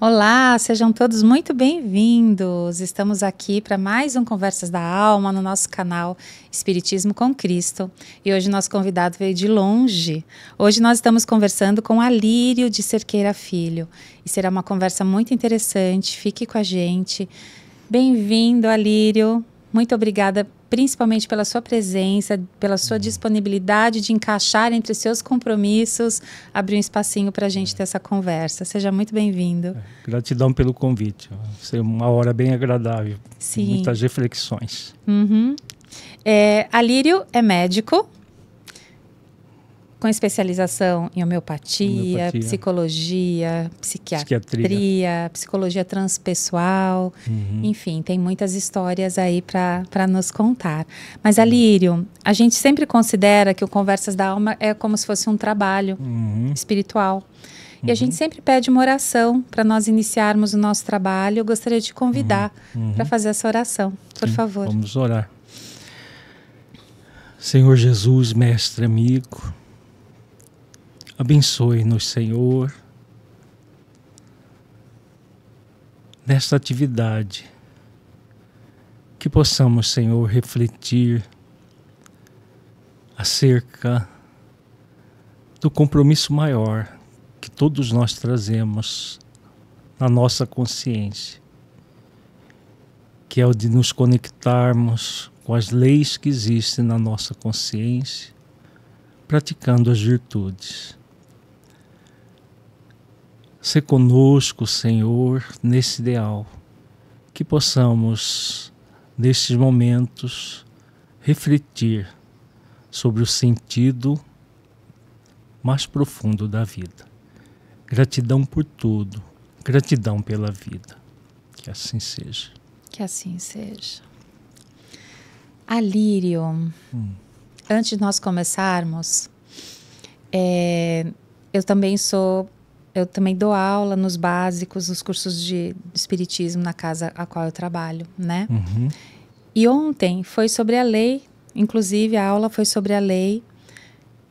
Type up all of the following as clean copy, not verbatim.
Olá, sejam todos muito bem-vindos. Estamos aqui para mais um Conversas da Alma no nosso canal Espiritismo com Cristo. E hoje nosso convidado veio de longe. Hoje nós estamos conversando com Alírio de Cerqueira Filho. E será uma conversa muito interessante. Fique com a gente. Bem-vindo, Alírio. Muito obrigada, principalmente pela sua presença, pela sua disponibilidade de encaixar entre seus compromissos, abrir um espacinho para a gente ter essa conversa. Seja muito bem-vindo. Gratidão pelo convite. Vai ser uma hora bem agradável. Sim. Muitas reflexões. Alírio é médico, com especialização em homeopatia, psicologia, psiquiatria, psicologia transpessoal, enfim, tem muitas histórias aí para nos contar. Mas, Alírio, a gente sempre considera que o Conversas da Alma é como se fosse um trabalho espiritual. E a gente sempre pede uma oração para nós iniciarmos o nosso trabalho. Eu gostaria de te convidar para fazer essa oração, por favor. Vamos orar. Senhor Jesus, mestre amigo, abençoe-nos, Senhor, nesta atividade, que possamos, Senhor, refletir acerca do compromisso maior que todos nós trazemos na nossa consciência, que é o de nos conectarmos com as leis que existem na nossa consciência, praticando as virtudes. Sê conosco, Senhor, nesse ideal, que possamos, nestes momentos, refletir sobre o sentido mais profundo da vida. Gratidão por tudo, gratidão pela vida. Que assim seja. Que assim seja. Alírio, antes de nós começarmos, eu também dou aula nos básicos, nos cursos de espiritismo na casa a qual eu trabalho, né? E ontem foi sobre a lei, inclusive a aula foi sobre a lei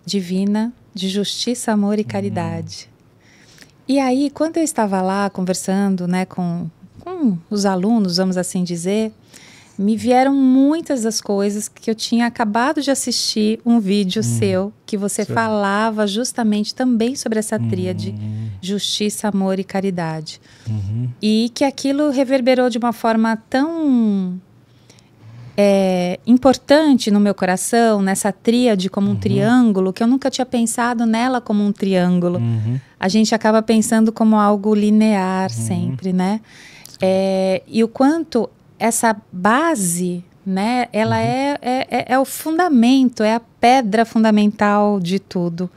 divina de justiça, amor e caridade. E aí, quando eu estava lá conversando, né, com os alunos, vamos assim dizer, me vieram muitas das coisas que eu tinha acabado de assistir um vídeo seu, que você falava justamente também sobre essa tríade, justiça, amor e caridade. E que aquilo reverberou de uma forma tão importante no meu coração, nessa tríade como um triângulo, que eu nunca tinha pensado nela como um triângulo. A gente acaba pensando como algo linear sempre, né? E o quanto essa base, né, ela é o fundamento, é a pedra fundamental de tudo.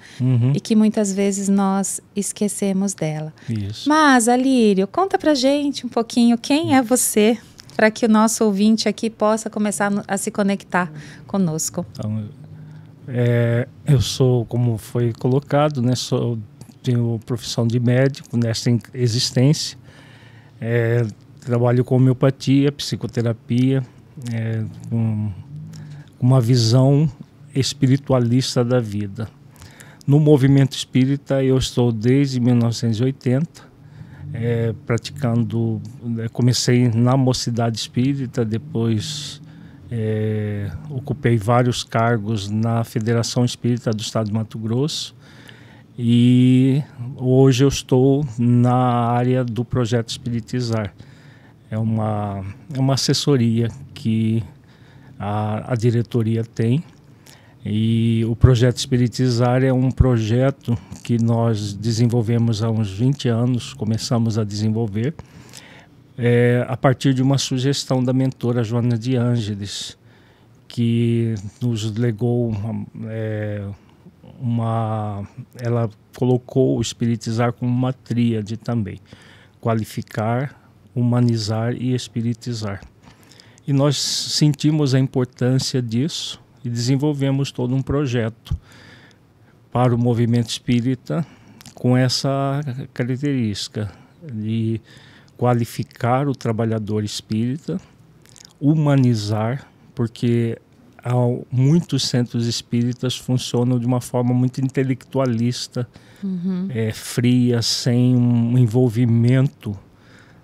E que muitas vezes nós esquecemos dela. Isso. Mas, Alírio, conta pra gente um pouquinho quem é você, para que o nosso ouvinte aqui possa começar a se conectar conosco. Então, eu sou, como foi colocado, né, tenho profissão de médico nessa existência. Trabalho com homeopatia, psicoterapia, com uma visão espiritualista da vida. No movimento espírita eu estou desde 1980, praticando, comecei na Mocidade Espírita, depois ocupei vários cargos na Federação Espírita do Estado de Mato Grosso e hoje eu estou na área do Projeto Espiritizar. É uma assessoria que a diretoria tem, e o Projeto Espiritizar é um projeto que nós desenvolvemos há uns 20 anos, começamos a desenvolver, a partir de uma sugestão da mentora Joana de Ângeles, que nos legou ela colocou o Espiritizar como uma tríade também: qualificar, humanizar e espiritizar. E nós sentimos a importância disso e desenvolvemos todo um projeto para o movimento espírita com essa característica de qualificar o trabalhador espírita, humanizar, porque muitos centros espíritas funcionam de uma forma muito intelectualista, fria, sem um envolvimento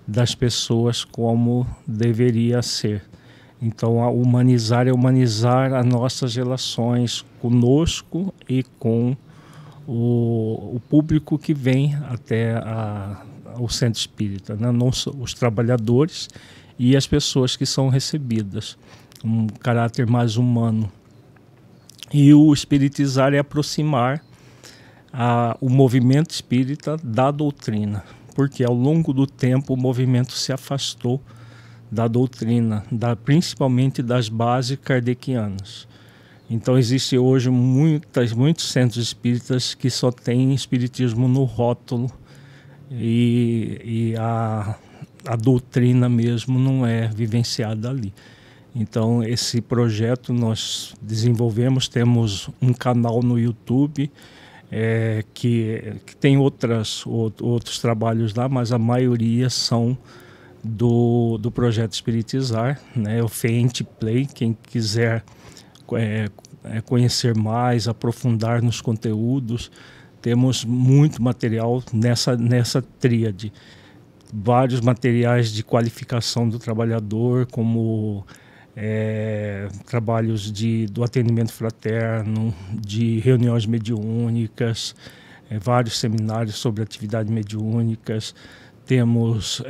das pessoas como deveria ser. Então, humanizar é humanizar as nossas relações conosco e com o público que vem até o centro espírita, né? Não os trabalhadores e as pessoas que são recebidas, um caráter mais humano. E o espiritizar é aproximar o movimento espírita da doutrina, porque ao longo do tempo o movimento se afastou da doutrina, principalmente das bases kardecianas. Então existe hoje muitos centros espíritas que só têm espiritismo no rótulo e a doutrina mesmo não é vivenciada ali. Então esse projeto nós desenvolvemos, temos um canal no YouTube que tem outros trabalhos lá, mas a maioria são do projeto Espiritizar, né? O Fente Play, quem quiser conhecer mais, aprofundar nos conteúdos, temos muito material nessa tríade. Vários materiais de qualificação do trabalhador, como trabalhos do atendimento fraterno, de reuniões mediúnicas, vários seminários sobre atividades mediúnicas. Temos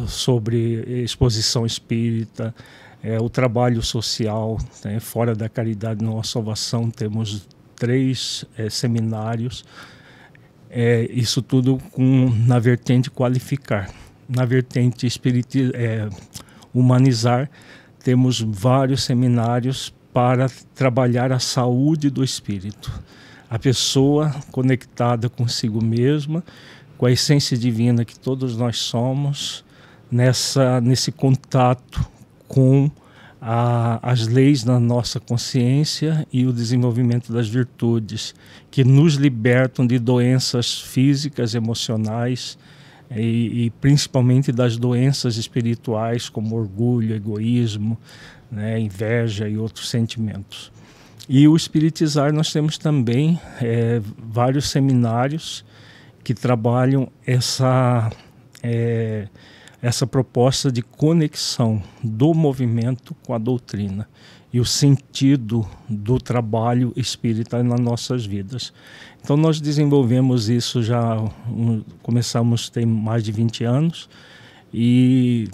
sobre exposição espírita, o trabalho social, né? Fora da caridade não há salvação, temos 3 seminários, isso tudo na vertente qualificar. Na vertente humanizar, temos vários seminários para trabalhar a saúde do espírito, a pessoa conectada consigo mesma, com a essência divina que todos nós somos, nesse contato com as leis da nossa consciência e o desenvolvimento das virtudes que nos libertam de doenças físicas, emocionais e principalmente das doenças espirituais como orgulho, egoísmo, né, inveja e outros sentimentos. E o Espiritizar nós temos também vários seminários que trabalham essa proposta de conexão do movimento com a doutrina e o sentido do trabalho espírita nas nossas vidas. Então nós desenvolvemos isso começamos tem mais de 20 anos e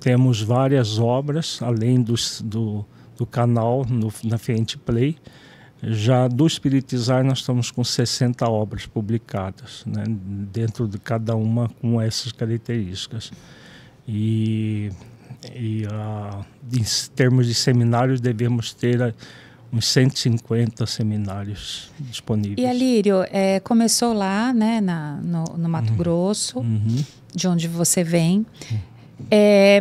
temos várias obras, além do canal na Fente Play. Já do Espiritizar nós estamos com 60 obras publicadas, né, dentro de cada uma com essas características. E em termos de seminários devemos ter uns 150 seminários disponíveis. E Alírio, começou lá, né, no Mato Grosso, de onde você vem.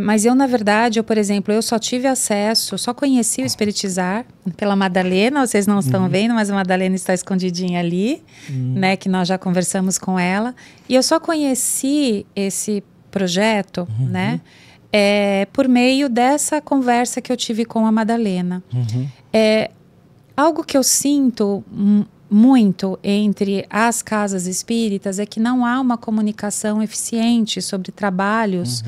Mas eu, na verdade, por exemplo, eu só tive acesso, só conheci o Espiritizar pela Madalena, vocês não estão vendo, mas a Madalena está escondidinha ali, né, que nós já conversamos com ela. E eu só conheci esse projeto, né, por meio dessa conversa que eu tive com a Madalena. Algo que eu sinto muito entre as casas espíritas é que não há uma comunicação eficiente sobre trabalhos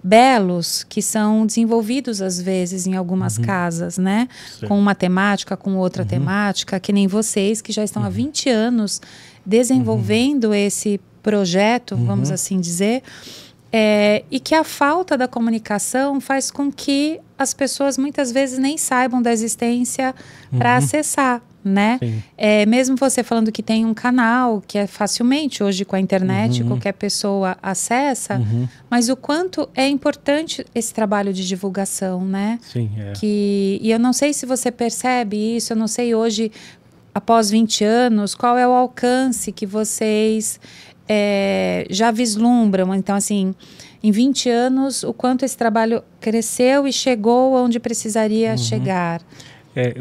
belos que são desenvolvidos às vezes em algumas casas, né? Sim. Com uma temática, com outra temática, que nem vocês que já estão há 20 anos desenvolvendo esse projeto, vamos assim dizer, e que a falta da comunicação faz com que as pessoas muitas vezes nem saibam da existência para acessar, né? Mesmo você falando que tem um canal que é facilmente hoje com a internet qualquer pessoa acessa, mas o quanto é importante esse trabalho de divulgação, né? Sim, e eu não sei se você percebe isso, eu não sei hoje, após 20 anos, qual é o alcance que vocês já vislumbram. Então, assim, em 20 anos, o quanto esse trabalho cresceu e chegou onde precisaria chegar.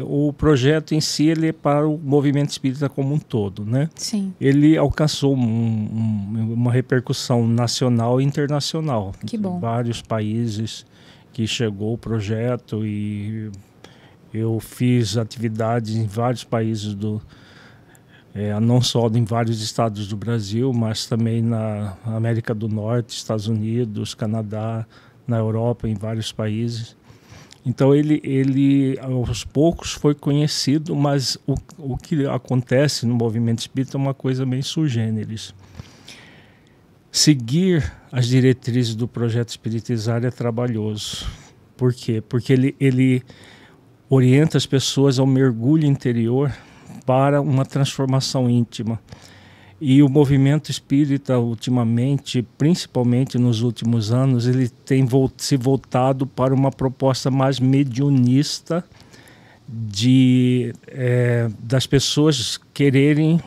O projeto em si ele é para o movimento espírita como um todo, né? Sim. Ele alcançou uma repercussão nacional e internacional. Que bom. Em vários países que chegou o projeto e Eu fiz atividades em vários países não só em vários estados do Brasil, mas também na América do Norte, Estados Unidos, Canadá, na Europa, em vários países. Então ele aos poucos foi conhecido, mas o que acontece no movimento espírita é uma coisa meio sui generis. Seguir as diretrizes do projeto Espiritizar é trabalhoso. Por quê? Porque ele orienta as pessoas ao mergulho interior para uma transformação íntima. E o movimento espírita, ultimamente, principalmente nos últimos anos, ele tem se voltado para uma proposta mais mediunista das pessoas quererem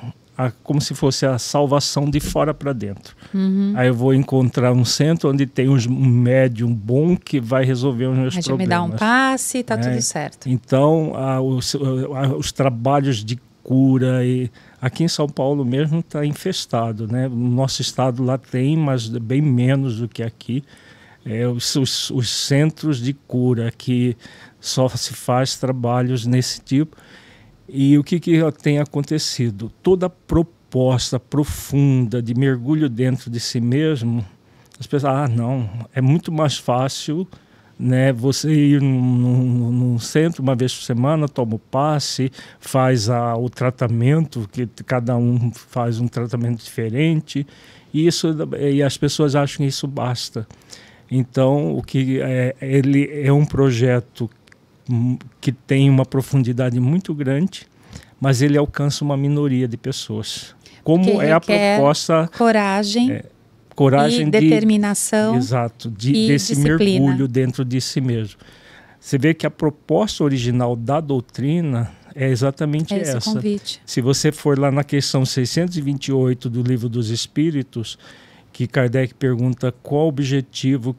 como se fosse a salvação de fora para dentro. Uhum. Aí eu vou encontrar um centro onde tem um médium bom que vai resolver os meus problemas. Me dá um passe e está tudo certo. Então, os trabalhos de cura, e aqui em São Paulo mesmo está infestado, né? No nosso estado lá tem, mas bem menos do que aqui. Os centros de cura, que só se faz trabalhos nesse tipo. E o que tem acontecido? Toda proposta profunda de mergulho dentro de si mesmo, as pessoas, não, é muito mais fácil, né, você ir num centro uma vez por semana, toma o passe, faz o tratamento, que cada um faz um tratamento diferente, e as pessoas acham que isso basta. Então, ele é um projeto que tem uma profundidade muito grande, mas ele alcança uma minoria de pessoas. Como é a proposta... Coragem e determinação. Exato, desse disciplina. Mergulho dentro de si mesmo. Você vê que a proposta original da doutrina é exatamente essa. Convite. Se você for lá na questão 628 do Livro dos Espíritos, que Kardec pergunta qual o objetivo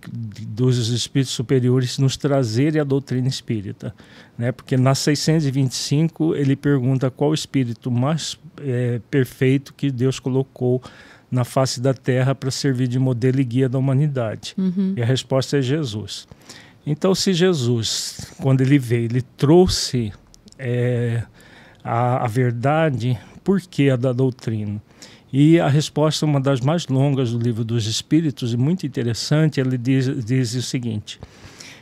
dos espíritos superiores nos trazerem a doutrina espírita, né? Porque na 625 ele pergunta qual o espírito mais perfeito que Deus colocou na face da Terra para servir de modelo e guia da humanidade. Uhum. E a resposta é Jesus. Então, se Jesus, quando ele veio, ele trouxe a verdade, por que a da doutrina? E a resposta, uma das mais longas do Livro dos Espíritos, e muito interessante, ele diz o seguinte,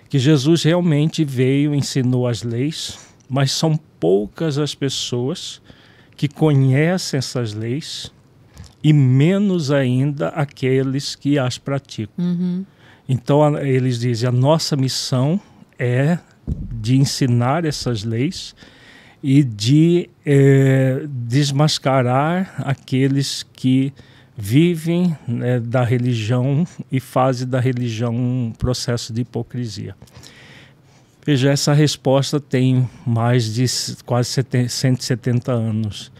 que Jesus realmente veio e ensinou as leis, mas são poucas as pessoas que conhecem essas leis e menos ainda aqueles que as praticam. Uhum. Então, eles dizem, a nossa missão é de ensinar essas leis e de desmascarar aqueles que vivem, né, da religião e fazem da religião um processo de hipocrisia. Veja, essa resposta tem mais de quase 170 anos.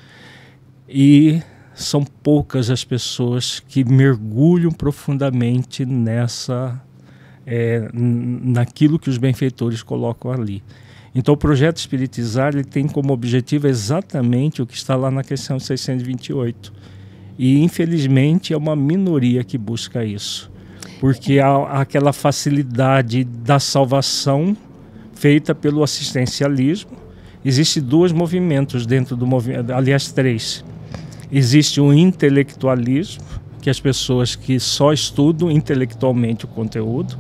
E são poucas as pessoas que mergulham profundamente naquilo que os benfeitores colocam ali. Então, o projeto Espiritizar ele tem como objetivo exatamente o que está lá na questão 628. E, infelizmente, é uma minoria que busca isso. Porque há aquela facilidade da salvação feita pelo assistencialismo. Existem dois movimentos dentro do movimento, aliás, três. Existe o intelectualismo, que as pessoas que só estudam intelectualmente o conteúdo.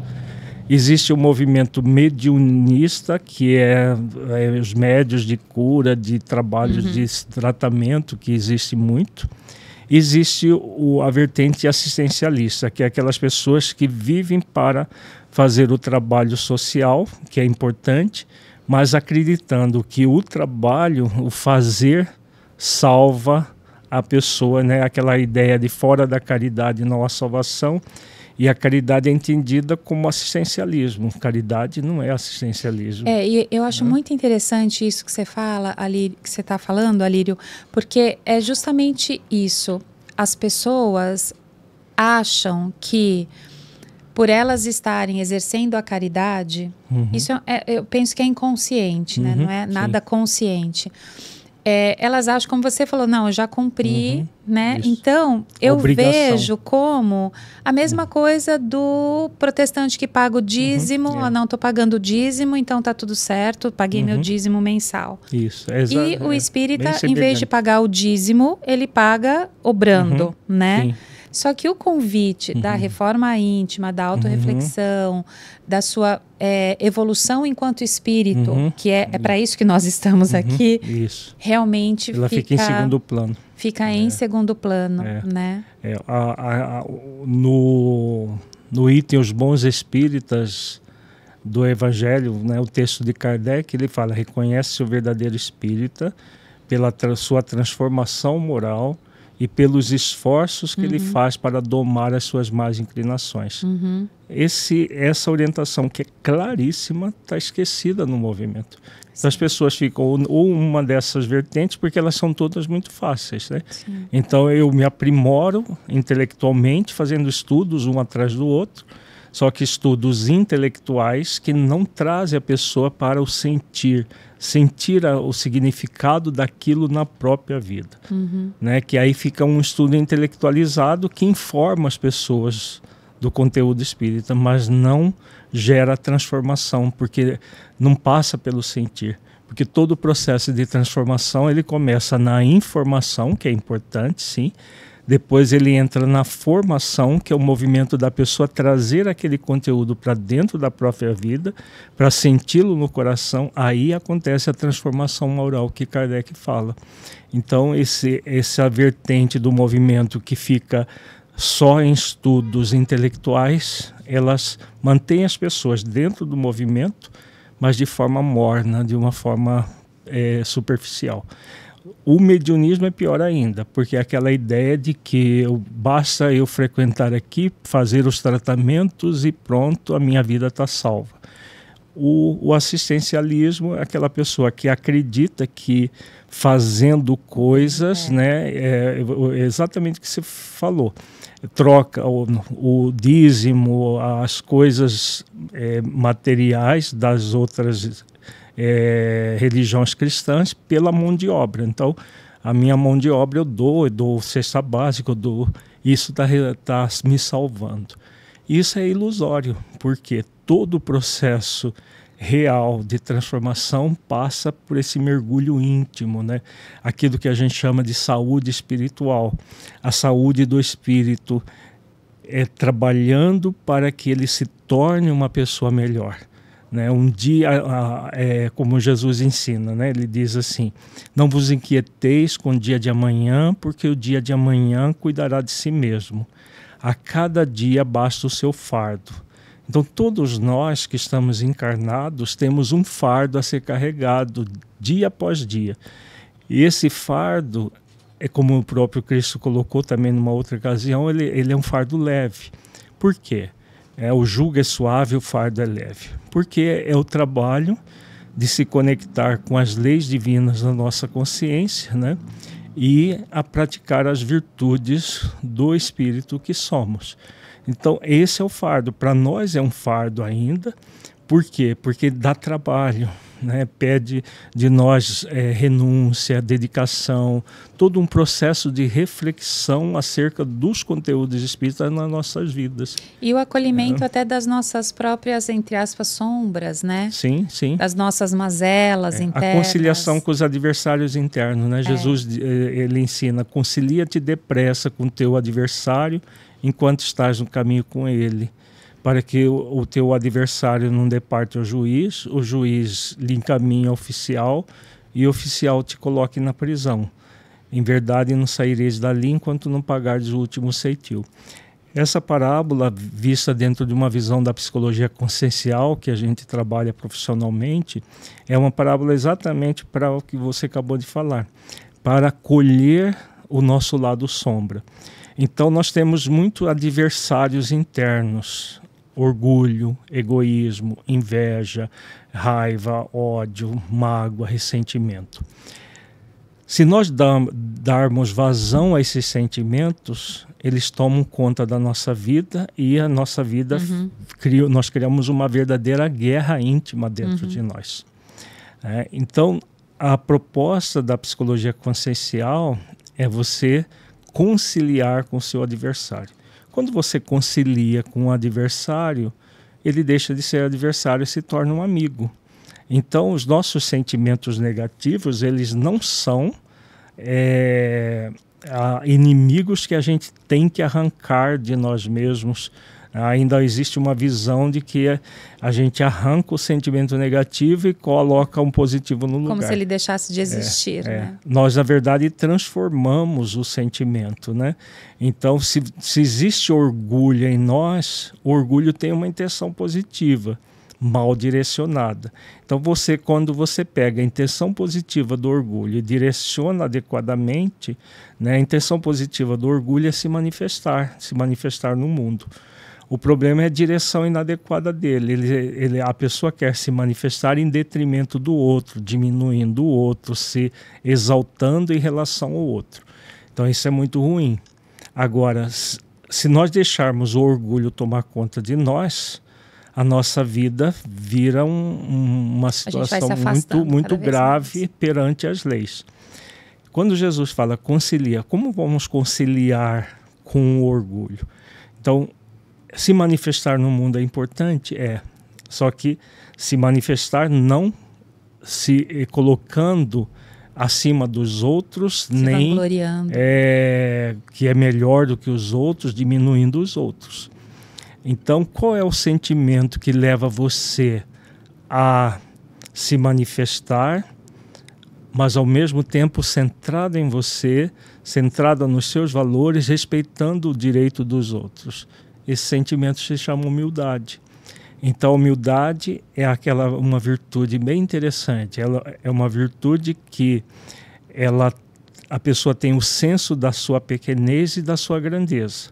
Existe o movimento mediunista, que é os médios de cura, de trabalhos de tratamento, que existe muito. Existe a vertente assistencialista, que é aquelas pessoas que vivem para fazer o trabalho social, que é importante, mas acreditando que o trabalho, o fazer, salva a pessoa, né? Aquela ideia de fora da caridade não há salvação. E a caridade é entendida como assistencialismo. Caridade não é assistencialismo. E eu acho muito interessante isso que você fala, que você está falando, Alírio, porque é justamente isso. As pessoas acham que, por elas estarem exercendo a caridade, isso eu penso que é inconsciente, né? Não é nada consciente. elas acham, como você falou, não, eu já cumpri, né? Isso. Então, eu Obrigação. vejo como a mesma coisa do protestante que paga o dízimo. Não, estou pagando o dízimo, então tá tudo certo, paguei meu dízimo mensal. Isso. E o espírita, em vez de pagar o dízimo, ele paga obrando, né? Sim. Só que o convite da reforma íntima, da autorreflexão, da sua evolução enquanto espírito, que é para isso que nós estamos aqui, realmente ela fica em segundo plano. Fica em segundo plano, né? No item Os Bons Espíritas do Evangelho, né, o texto de Kardec, ele fala: reconhece o verdadeiro espírita pela sua transformação moral e pelos esforços que ele faz para domar as suas más inclinações. Essa orientação, que é claríssima, está esquecida no movimento. Então, as pessoas ficam ou uma dessas vertentes, porque elas são todas muito fáceis, né? Então eu me aprimoro intelectualmente, fazendo estudos um atrás do outro, só que estudos intelectuais que não trazem a pessoa para o sentir o significado daquilo na própria vida, né? Que aí fica um estudo intelectualizado que informa as pessoas do conteúdo espírita, mas não gera transformação, porque não passa pelo sentir. Porque todo o processo de transformação, ele começa na informação, que é importante, sim. Depois ele entra na formação, que é o movimento da pessoa trazer aquele conteúdo para dentro da própria vida, para senti-lo no coração. Aí acontece a transformação moral que Kardec fala. Então, essa vertente do movimento que fica só em estudos intelectuais, elas mantêm as pessoas dentro do movimento, mas de forma morna, de uma forma superficial. O mediunismo é pior ainda, porque é aquela ideia de que basta eu frequentar aqui, fazer os tratamentos e pronto, a minha vida está salva. O assistencialismo é aquela pessoa que acredita que fazendo coisas, né, exatamente o que você falou, troca o dízimo, as coisas materiais das outras religiões cristãs pela mão de obra. Então, a minha mão de obra eu dou cesta básica, isso está me salvando. Isso é ilusório, porque todo o processo real de transformação passa por esse mergulho íntimo, né? Aquilo que a gente chama de saúde espiritual. A saúde do espírito é trabalhando para que ele se torne uma pessoa melhor. Né? Um dia, como Jesus ensina, né? Ele diz assim: não vos inquieteis com o dia de amanhã, porque o dia de amanhã cuidará de si mesmo. A cada dia basta o seu fardo. Então todos nós que estamos encarnados temos um fardo a ser carregado dia após dia. E esse fardo, como o próprio Cristo colocou também numa outra ocasião, ele é um fardo leve. Por quê? O jugo é suave, o fardo é leve. Porque é o trabalho de se conectar com as leis divinas da nossa consciência, né? E a praticar as virtudes do espírito que somos. Então, esse é o fardo. Para nós é um fardo ainda. Por quê? Porque dá trabalho, né? Pede de nós renúncia, dedicação, todo um processo de reflexão acerca dos conteúdos espíritas nas nossas vidas. E o acolhimento até das nossas próprias, entre aspas, sombras, né? Sim, sim. Das nossas mazelas internas. A conciliação com os adversários internos, né? Jesus, ele ensina: concilia-te depressa com o teu adversário enquanto estás no caminho com ele, para que o teu adversário não dê parte ao juiz, o juiz lhe encaminhe ao oficial e o oficial te coloque na prisão. Em verdade, não saireis dali enquanto não pagares o último ceitil. Essa parábola, vista dentro de uma visão da psicologia consciencial, que a gente trabalha profissionalmente, é uma parábola exatamente para o que você acabou de falar, para acolher o nosso lado sombra. Então nós temos muitos adversários internos: orgulho, egoísmo, inveja, raiva, ódio, mágoa, ressentimento. Se nós darmos vazão a esses sentimentos, eles tomam conta da nossa vida e a nossa vida, nós criamos uma verdadeira guerra íntima dentro de nós. Então, a proposta da psicologia consciencial é você conciliar com o seu adversário. Quando você concilia com o adversário, ele deixa de ser adversário e se torna um amigo. Então, os nossos sentimentos negativos, eles não são inimigos que a gente tem que arrancar de nós mesmos. Ainda existe uma visão de que a gente arranca o sentimento negativo e coloca um positivo no lugar. Como se ele deixasse de existir. Né? Nós, na verdade, transformamos o sentimento. Né? Então, se existe orgulho em nós, o orgulho tem uma intenção positiva, mal direcionada. Então, quando você pega a intenção positiva do orgulho e direciona adequadamente, né, a intenção positiva do orgulho é se manifestar no mundo. O problema é a direção inadequada dele. A pessoa quer se manifestar em detrimento do outro, diminuindo o outro, se exaltando em relação ao outro. Então isso é muito ruim. Agora, se nós deixarmos o orgulho tomar conta de nós, a nossa vida vira uma situação muito grave perante as leis. Quando Jesus fala concilia, como vamos conciliar com o orgulho? Então, se manifestar no mundo é importante? Só que se manifestar não se colocando acima dos outros, nem que é melhor do que os outros, diminuindo os outros. Então, qual é o sentimento que leva você a se manifestar, mas ao mesmo tempo centrado em você, centrada nos seus valores, respeitando o direito dos outros? Esse sentimento se chama humildade. Então, a humildade é uma virtude bem interessante. Ela é uma virtude que a pessoa tem o senso da sua pequenez e da sua grandeza.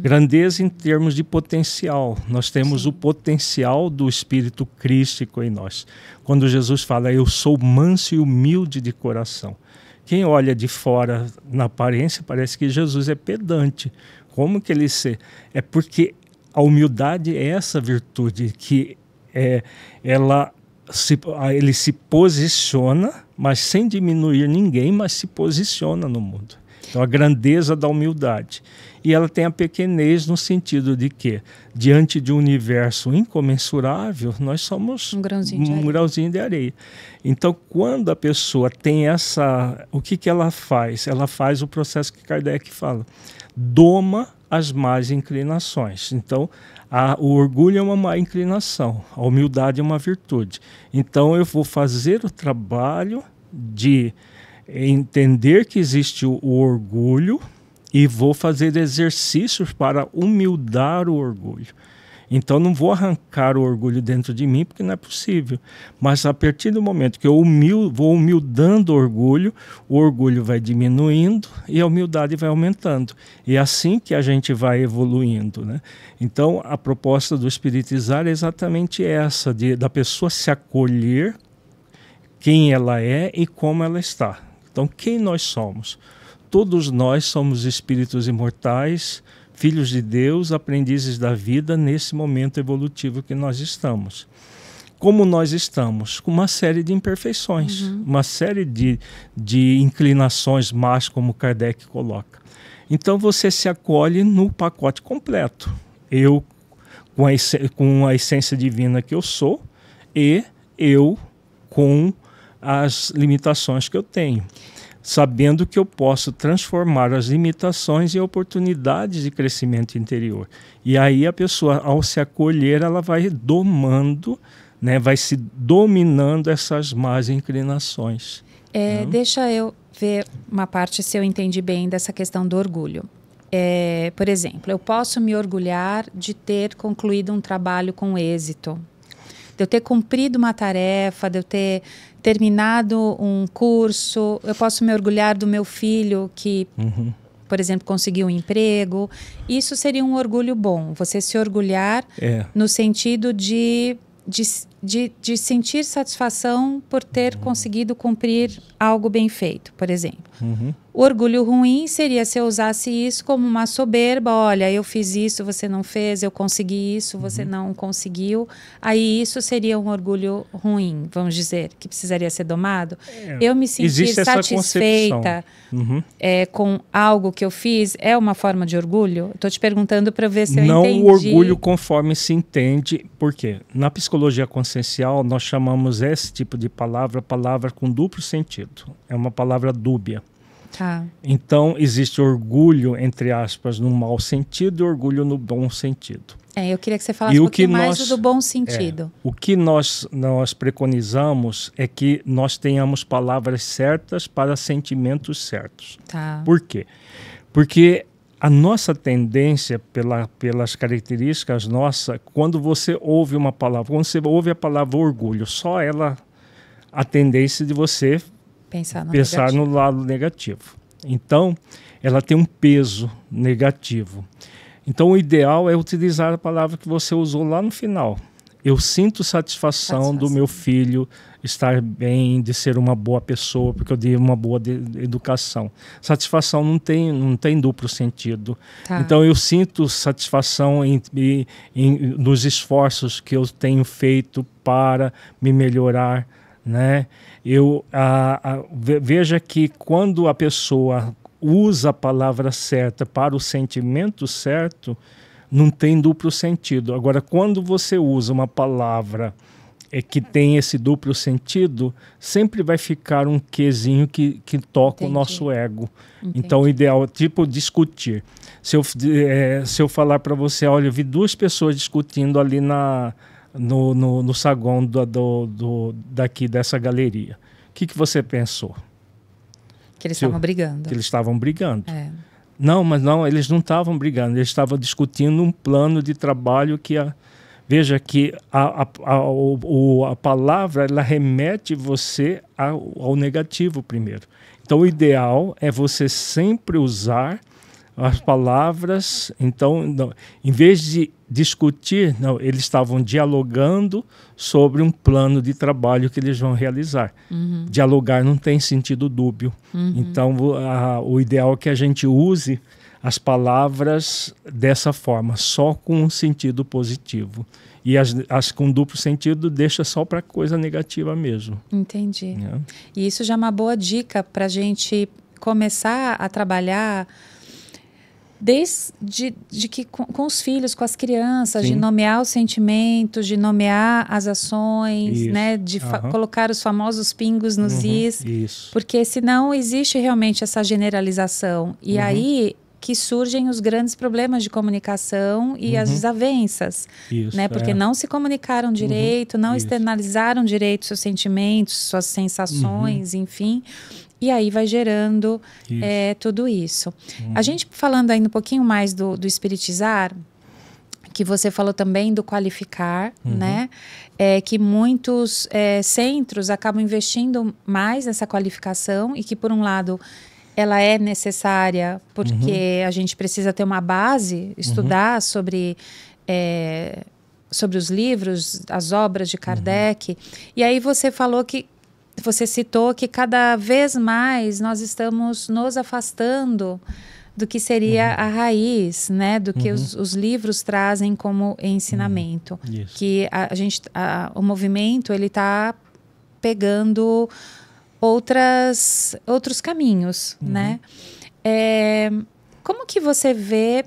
Grandeza em termos de potencial. Nós temos o potencial do Espírito Crístico em nós. Quando Jesus fala, eu sou manso e humilde de coração. Quem olha de fora na aparência parece que Jesus é pedante. Como que ele é porque a humildade é essa virtude que ele se posiciona, mas sem diminuir ninguém, mas se posiciona no mundo. Então a grandeza da humildade. E ela tem a pequenez no sentido de que, diante de um universo incomensurável, nós somos um grãozinho de areia. Então, quando a pessoa tem o que ela faz? Ela faz o processo que Kardec fala. Doma as más inclinações. Então, o orgulho é uma má inclinação, a humildade é uma virtude. Então, eu vou fazer o trabalho de entender que existe o orgulho e vou fazer exercícios para humildar o orgulho. Então, não vou arrancar o orgulho dentro de mim, porque não é possível. Mas, a partir do momento que eu vou humildando o orgulho vai diminuindo e a humildade vai aumentando. E é assim que a gente vai evoluindo. Né? Então, a proposta do espiritizar é exatamente essa, da pessoa se acolher quem ela é e como ela está. Então, quem nós somos? Todos nós somos espíritos imortais, filhos de Deus, aprendizes da vida nesse momento evolutivo que nós estamos. Como nós estamos? Com uma série de imperfeições, uma série de inclinações más, como Kardec coloca. Então você se acolhe no pacote completo. Eu, com a essência divina que eu sou, e eu com as limitações que eu tenho, sabendo que eu posso transformar as limitações em oportunidades de crescimento interior. E aí a pessoa, ao se acolher, ela vai domando, né, vai se dominando essas más inclinações. Deixa eu ver uma parte, se eu entendi bem, dessa questão do orgulho. Por exemplo, eu posso me orgulhar de ter concluído um trabalho com êxito, de eu ter cumprido uma tarefa, de eu ter terminado um curso. Eu posso me orgulhar do meu filho que, por exemplo, conseguiu um emprego. Isso seria um orgulho bom. Você se orgulhar no sentido de sentir satisfação por ter conseguido cumprir algo bem feito, por exemplo. O orgulho ruim seria se eu usasse isso como uma soberba. Olha, eu fiz isso, você não fez, eu consegui isso, você não conseguiu. Aí isso seria um orgulho ruim, vamos dizer, que precisaria ser domado. Eu me sentir satisfeita com algo que eu fiz é uma forma de orgulho? Estou te perguntando para ver se eu entendi. Não o orgulho conforme se entende. Por quê? Na psicologia consciencial, nós chamamos esse tipo de palavra com duplo sentido. É uma palavra dúbia. Tá. Então, existe orgulho, entre aspas, no mau sentido e orgulho no bom sentido. Eu queria que você falasse um pouquinho mais do bom sentido. O que nós preconizamos é que nós tenhamos palavras certas para sentimentos certos. Tá. Por quê? Porque a nossa tendência, pelas características nossas, quando você ouve uma palavra, quando você ouve a palavra orgulho, só ela, a tendência de você pensar no lado negativo. Então, ela tem um peso negativo. Então, o ideal é utilizar a palavra que você usou lá no final. Eu sinto satisfação do meu filho estar bem, de ser uma boa pessoa, porque eu dei uma boa educação. Satisfação não tem duplo sentido. Tá. Então, eu sinto satisfação nos esforços que eu tenho feito para me melhorar, né? Veja que quando a pessoa usa a palavra certa para o sentimento certo, não tem duplo sentido. Agora, quando você usa uma palavra que tem esse duplo sentido, sempre vai ficar um quezinho que toca o nosso ego. Então, o ideal é tipo discutir. Se eu falar para você, olha, eu vi duas pessoas discutindo ali no saguão daqui dessa galeria. O que você pensou? Que eles estavam brigando. Que eles estavam brigando. Não, mas não, eles não estavam brigando. Eles estavam discutindo um plano de trabalho que... Veja que a palavra, ela remete você ao negativo primeiro. Então, o ideal é você sempre usar as palavras. Então, não, em vez de discutir, não, eles estavam dialogando sobre um plano de trabalho que eles vão realizar. Dialogar não tem sentido dúbio. Então, o ideal é que a gente use as palavras dessa forma, só com um sentido positivo. E as com duplo sentido deixa só para coisa negativa mesmo. Entendi. E isso já é uma boa dica para a gente começar a trabalhar desde que com os filhos, com as crianças, de nomear os sentimentos, de nomear as ações, né, de colocar os famosos pingos nos is, porque senão existe realmente essa generalização. E aí que surgem os grandes problemas de comunicação e as desavenças, né? Porque não se comunicaram direito, não externalizaram direito seus sentimentos, suas sensações, enfim. E aí vai gerando tudo isso. A gente falando ainda um pouquinho mais do espiritizar, que você falou também do qualificar, né? Que muitos centros acabam investindo mais nessa qualificação e que, por um lado, ela é necessária porque a gente precisa ter uma base, estudar sobre os livros, as obras de Kardec. E aí você citou que cada vez mais nós estamos nos afastando do que seria a raiz, né? Do que os livros trazem como ensinamento. Que o movimento ele está pegando outros caminhos, né? Como que você vê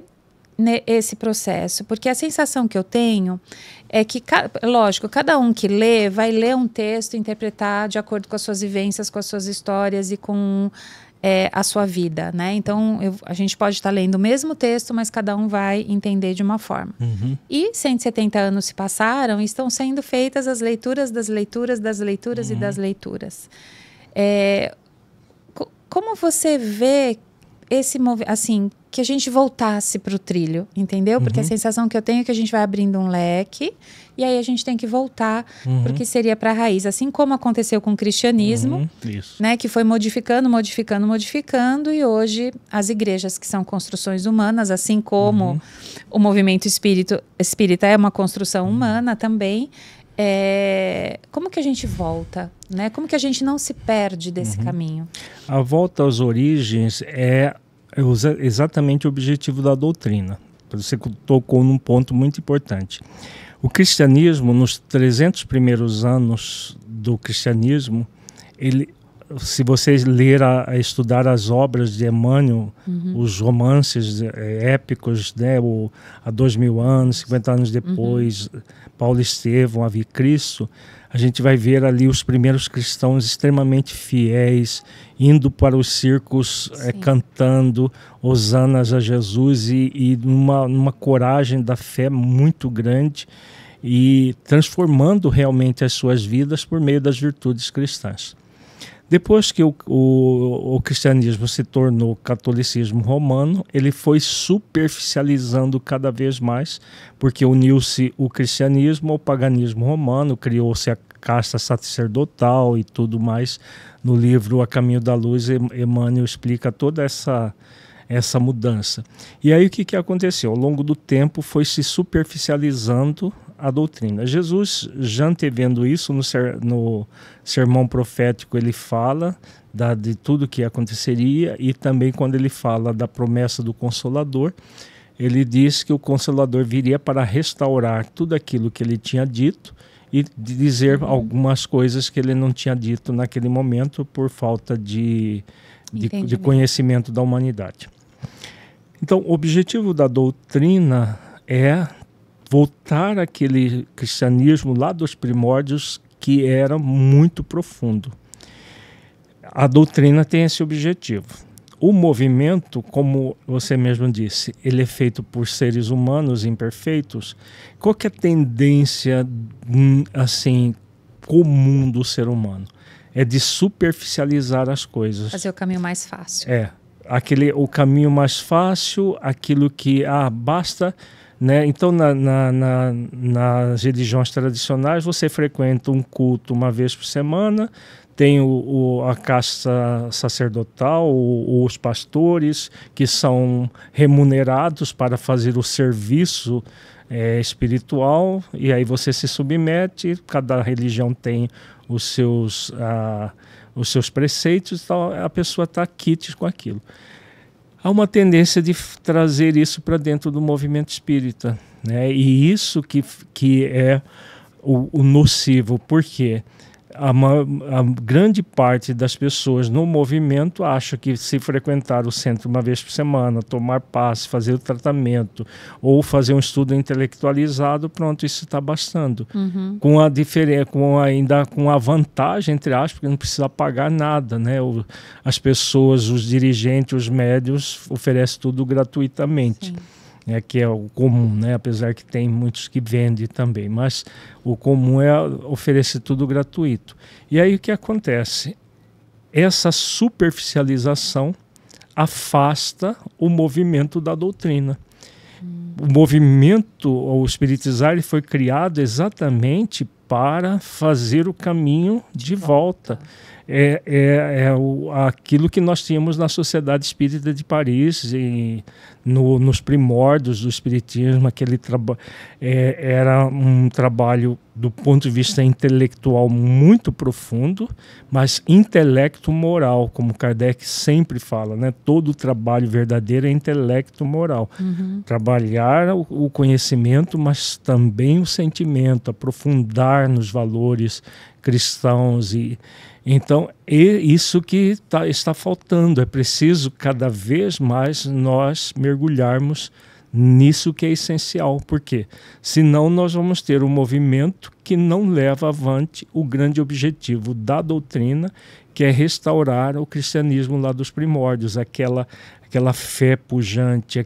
esse processo? Porque a sensação que eu tenho é que, lógico, cada um que lê vai ler um texto, interpretar de acordo com as suas vivências, com as suas histórias e com a sua vida, né? Então, a gente pode estar lendo o mesmo texto, mas cada um vai entender de uma forma. E 170 anos se passaram e estão sendo feitas as leituras das leituras, das leituras e das leituras. Como você vê esse movimento, assim, que a gente voltasse para o trilho, entendeu? Porque a sensação que eu tenho é que a gente vai abrindo um leque e aí a gente tem que voltar para o que seria para a raiz. Assim como aconteceu com o cristianismo, né, que foi modificando e hoje as igrejas, que são construções humanas, assim como o movimento espírita é uma construção humana também, como que a gente volta, né? Como que a gente não se perde desse caminho? A volta às origens é exatamente o objetivo da doutrina. Você tocou num ponto muito importante. O cristianismo, nos 300 primeiros anos do cristianismo, se vocês estudar as obras de Emmanuel, os romances épicos, né, há 2000 anos, 50 anos depois, Paulo Estevão, Ave Cristo, a gente vai ver ali os primeiros cristãos extremamente fiéis, indo para os circos cantando hosanas a Jesus e numa coragem da fé muito grande e transformando realmente as suas vidas por meio das virtudes cristãs. Depois que o cristianismo se tornou catolicismo romano, ele foi superficializando cada vez mais, porque uniu-se o cristianismo ao paganismo romano, criou-se a casta sacerdotal e tudo mais. No livro A Caminho da Luz, Emmanuel explica toda essa mudança. E aí o que aconteceu? Ao longo do tempo foi se superficializando a doutrina. Jesus, já antevendo isso, no sermão profético ele fala de tudo que aconteceria, e também quando ele fala da promessa do Consolador, ele diz que o Consolador viria para restaurar tudo aquilo que ele tinha dito e dizer algumas coisas que ele não tinha dito naquele momento por falta de conhecimento da humanidade. Então, o objetivo da doutrina é voltar àquele cristianismo lá dos primórdios que era muito profundo. A doutrina tem esse objetivo. O movimento, como você mesmo disse, ele é feito por seres humanos imperfeitos. Qual que é a tendência assim, comum do ser humano? É de superficializar as coisas. Fazer o caminho mais fácil. O caminho mais fácil, aquilo que basta... Né? Então, nas religiões tradicionais, você frequenta um culto uma vez por semana, tem a casta sacerdotal, os pastores, que são remunerados para fazer o serviço espiritual, e aí você se submete, cada religião tem os seus preceitos, então a pessoa está quites com aquilo. Há uma tendência de trazer isso para dentro do movimento espírita, né? E isso que é o nocivo, porque a grande parte das pessoas no movimento acha que se frequentar o centro uma vez por semana, tomar passe, fazer o tratamento ou fazer um estudo intelectualizado, pronto, isso está bastando. Com a diferença, ainda com a vantagem, entre aspas, porque não precisa pagar nada, né? As pessoas, os dirigentes, os médios oferecem tudo gratuitamente. Sim. Que é o comum, né? Apesar que tem muitos que vendem também, mas o comum é oferecer tudo gratuito. E aí o que acontece? Essa superficialização afasta o movimento da doutrina. O movimento, o espiritizar, foi criado exatamente para fazer o caminho de volta. Aquilo que nós tínhamos na Sociedade Espírita de Paris, nos primórdios do Espiritismo, era um trabalho do ponto de vista intelectual muito profundo, mas intelecto moral, como Kardec sempre fala, né? Todo trabalho verdadeiro é intelecto moral. Trabalhar o conhecimento, mas também o sentimento, aprofundar nos valores cristãos. Então, isso que está faltando. É preciso cada vez mais nós mergulharmos nisso que é essencial. Por quê? Senão nós vamos ter um movimento que não leva avante o grande objetivo da doutrina, que é restaurar o cristianismo lá dos primórdios, aquela fé pujante,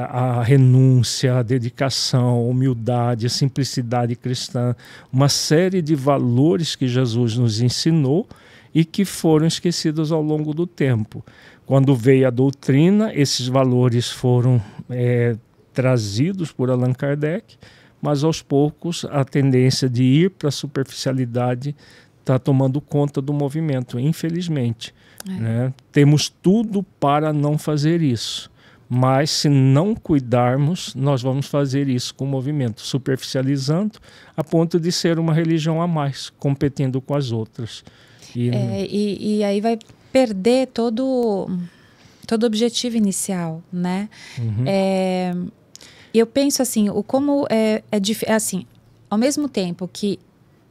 a renúncia, a dedicação, a humildade, a simplicidade cristã, uma série de valores que Jesus nos ensinou e que foram esquecidos ao longo do tempo. Quando veio a doutrina, esses valores foram trazidos por Allan Kardec, mas aos poucos a tendência de ir para a superficialidade está tomando conta do movimento, infelizmente. Né? Temos tudo para não fazer isso, Mas se não cuidarmos, nós vamos fazer isso com o movimento, superficializando, a ponto de ser uma religião a mais, competindo com as outras. E aí vai perder todo o objetivo inicial, né? Eu penso assim, assim, ao mesmo tempo que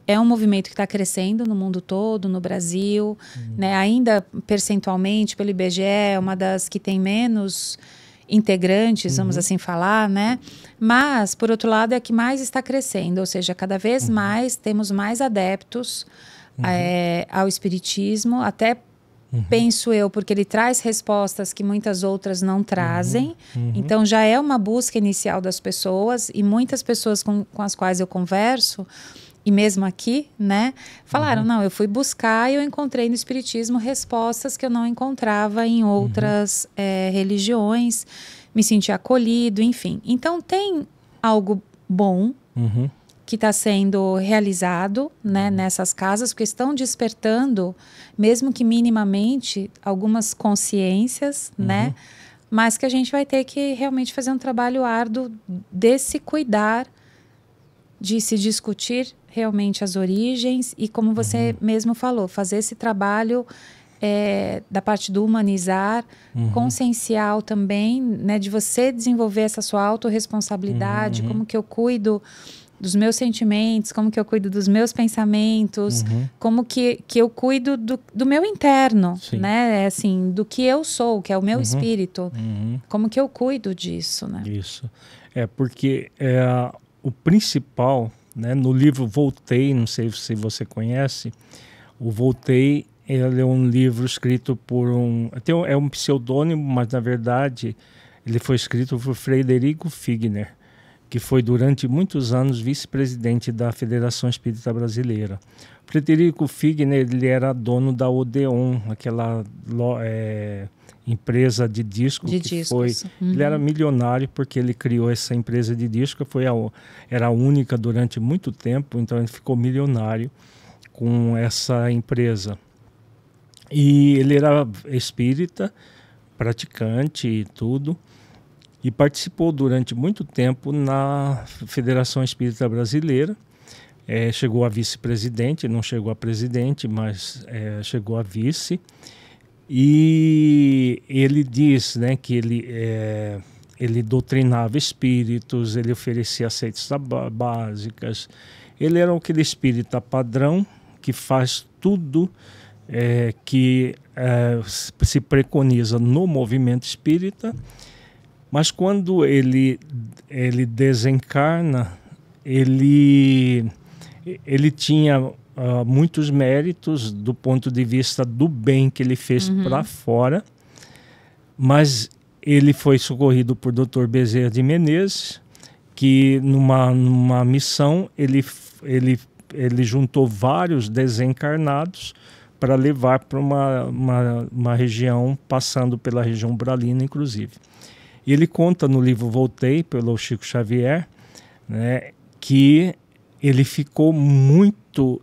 é um movimento que está crescendo no mundo todo, no Brasil, né? Ainda percentualmente, pelo IBGE, é uma das que tem menos integrantes, vamos assim falar, né? Mas, por outro lado, é a que mais está crescendo, ou seja, cada vez mais temos mais adeptos ao espiritismo, até penso eu, porque ele traz respostas que muitas outras não trazem. Então, já é uma busca inicial das pessoas, e muitas pessoas com as quais eu converso, e mesmo aqui, né, falaram, não, eu fui buscar e eu encontrei no espiritismo respostas que eu não encontrava em outras religiões, me senti acolhido, enfim. Então, tem algo bom que está sendo realizado, né, nessas casas, porque estão despertando, mesmo que minimamente, algumas consciências, né, mas que a gente vai ter que realmente fazer um trabalho árduo de se cuidar, de se discutir realmente as origens e, como você mesmo falou, fazer esse trabalho da parte do humanizar, consciencial também, né, de você desenvolver essa sua autorresponsabilidade, como que eu cuido dos meus sentimentos, como que eu cuido dos meus pensamentos, como que eu cuido do meu interno, né, assim, do que eu sou, que é o meu espírito, como que eu cuido disso, né? Isso, porque o principal, né, no livro Voltei, não sei se você conhece, o Voltei, ele é um livro escrito por é um pseudônimo, mas na verdade ele foi escrito por Frederico Figner, que foi durante muitos anos vice-presidente da Federação Espírita Brasileira. Frederico Figner, ele era dono da Odeon, aquela empresa de disco ele era milionário porque ele criou essa empresa de disco, era a única durante muito tempo, então ele ficou milionário com essa empresa. E ele era espírita, praticante e tudo, e participou durante muito tempo na Federação Espírita Brasileira. Chegou a vice-presidente, não chegou a presidente, mas chegou a vice. E ele diz, né, que ele doutrinava espíritos, ele oferecia aceites básicas. Ele era aquele espírita padrão que faz tudo que se preconiza no movimento espírita, mas quando ele desencarna, ele tinha muitos méritos do ponto de vista do bem que ele fez para fora, mas ele foi socorrido por Dr. Bezerra de Menezes, que numa missão ele juntou vários desencarnados para levar para uma região, passando pela região umbralina, inclusive. E ele conta no livro Voltei, pelo Chico Xavier, né, que ele ficou muito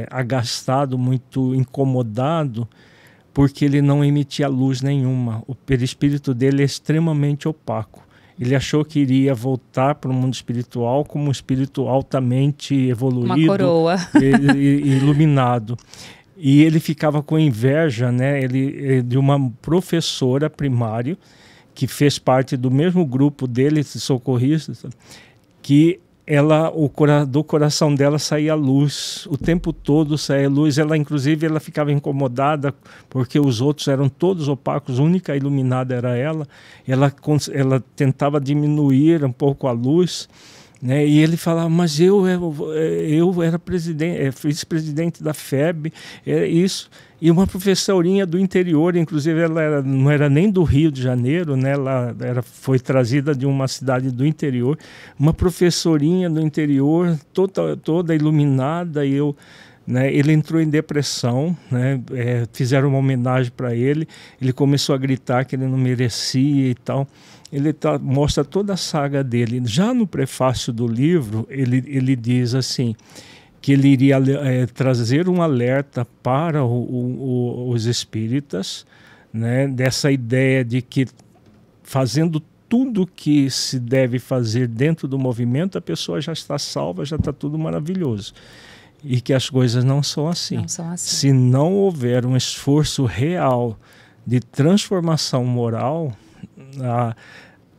agastado, muito incomodado, porque ele não emitia luz nenhuma. O perispírito dele é extremamente opaco. Ele achou que iria voltar para o mundo espiritual como um espírito altamente evoluído, uma coroa, e iluminado. E ele ficava com inveja, né, de uma professora primária que fez parte do mesmo grupo dele, de socorristas, que do coração dela saía luz, o tempo todo saía luz. Inclusive, ela ficava incomodada porque os outros eram todos opacos, a única iluminada era ela. Ela tentava diminuir um pouco a luz, né? E ele falava, mas eu era vice-presidente da FEB, isso. E uma professorinha do interior, inclusive ela não era nem do Rio de Janeiro, né? Ela foi trazida de uma cidade do interior, uma professorinha do interior, toda iluminada, né? Ele entrou em depressão, né? Fizeram uma homenagem para ele, ele começou a gritar que ele não merecia e tal. Ele mostra toda a saga dele. Já no prefácio do livro, ele diz assim, que ele iria trazer um alerta para os espíritas, né, dessa ideia de que fazendo tudo o que se deve fazer dentro do movimento, a pessoa já está salva, já está tudo maravilhoso. E que as coisas não são assim. Não são assim. Se não houver um esforço real de transformação moral,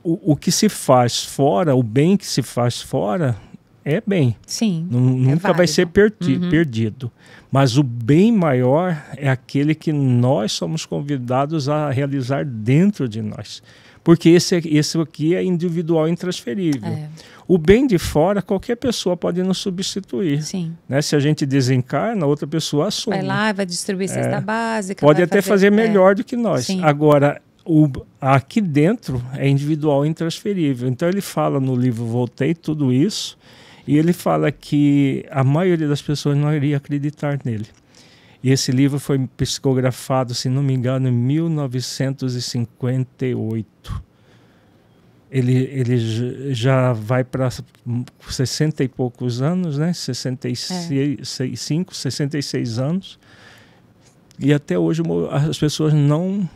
o que se faz fora, o bem que se faz fora, é bem. Sim, Nunca vai ser perdido. Mas o bem maior é aquele que nós somos convidados a realizar dentro de nós. Porque esse aqui é individual e intransferível. O bem de fora, qualquer pessoa pode nos substituir. Sim. Né? Se a gente desencarna, outra pessoa assume. Vai lá, vai distribuir cesta básica. Pode até fazer melhor do que nós. Sim. Agora, aqui dentro é individual e intransferível. Então ele fala no livro Voltei tudo isso, e ele fala que a maioria das pessoas não iria acreditar nele. E esse livro foi psicografado, se não me engano, em 1958. Ele já vai para 60 e poucos anos, né? 65, 66 anos. E até hoje as pessoas não...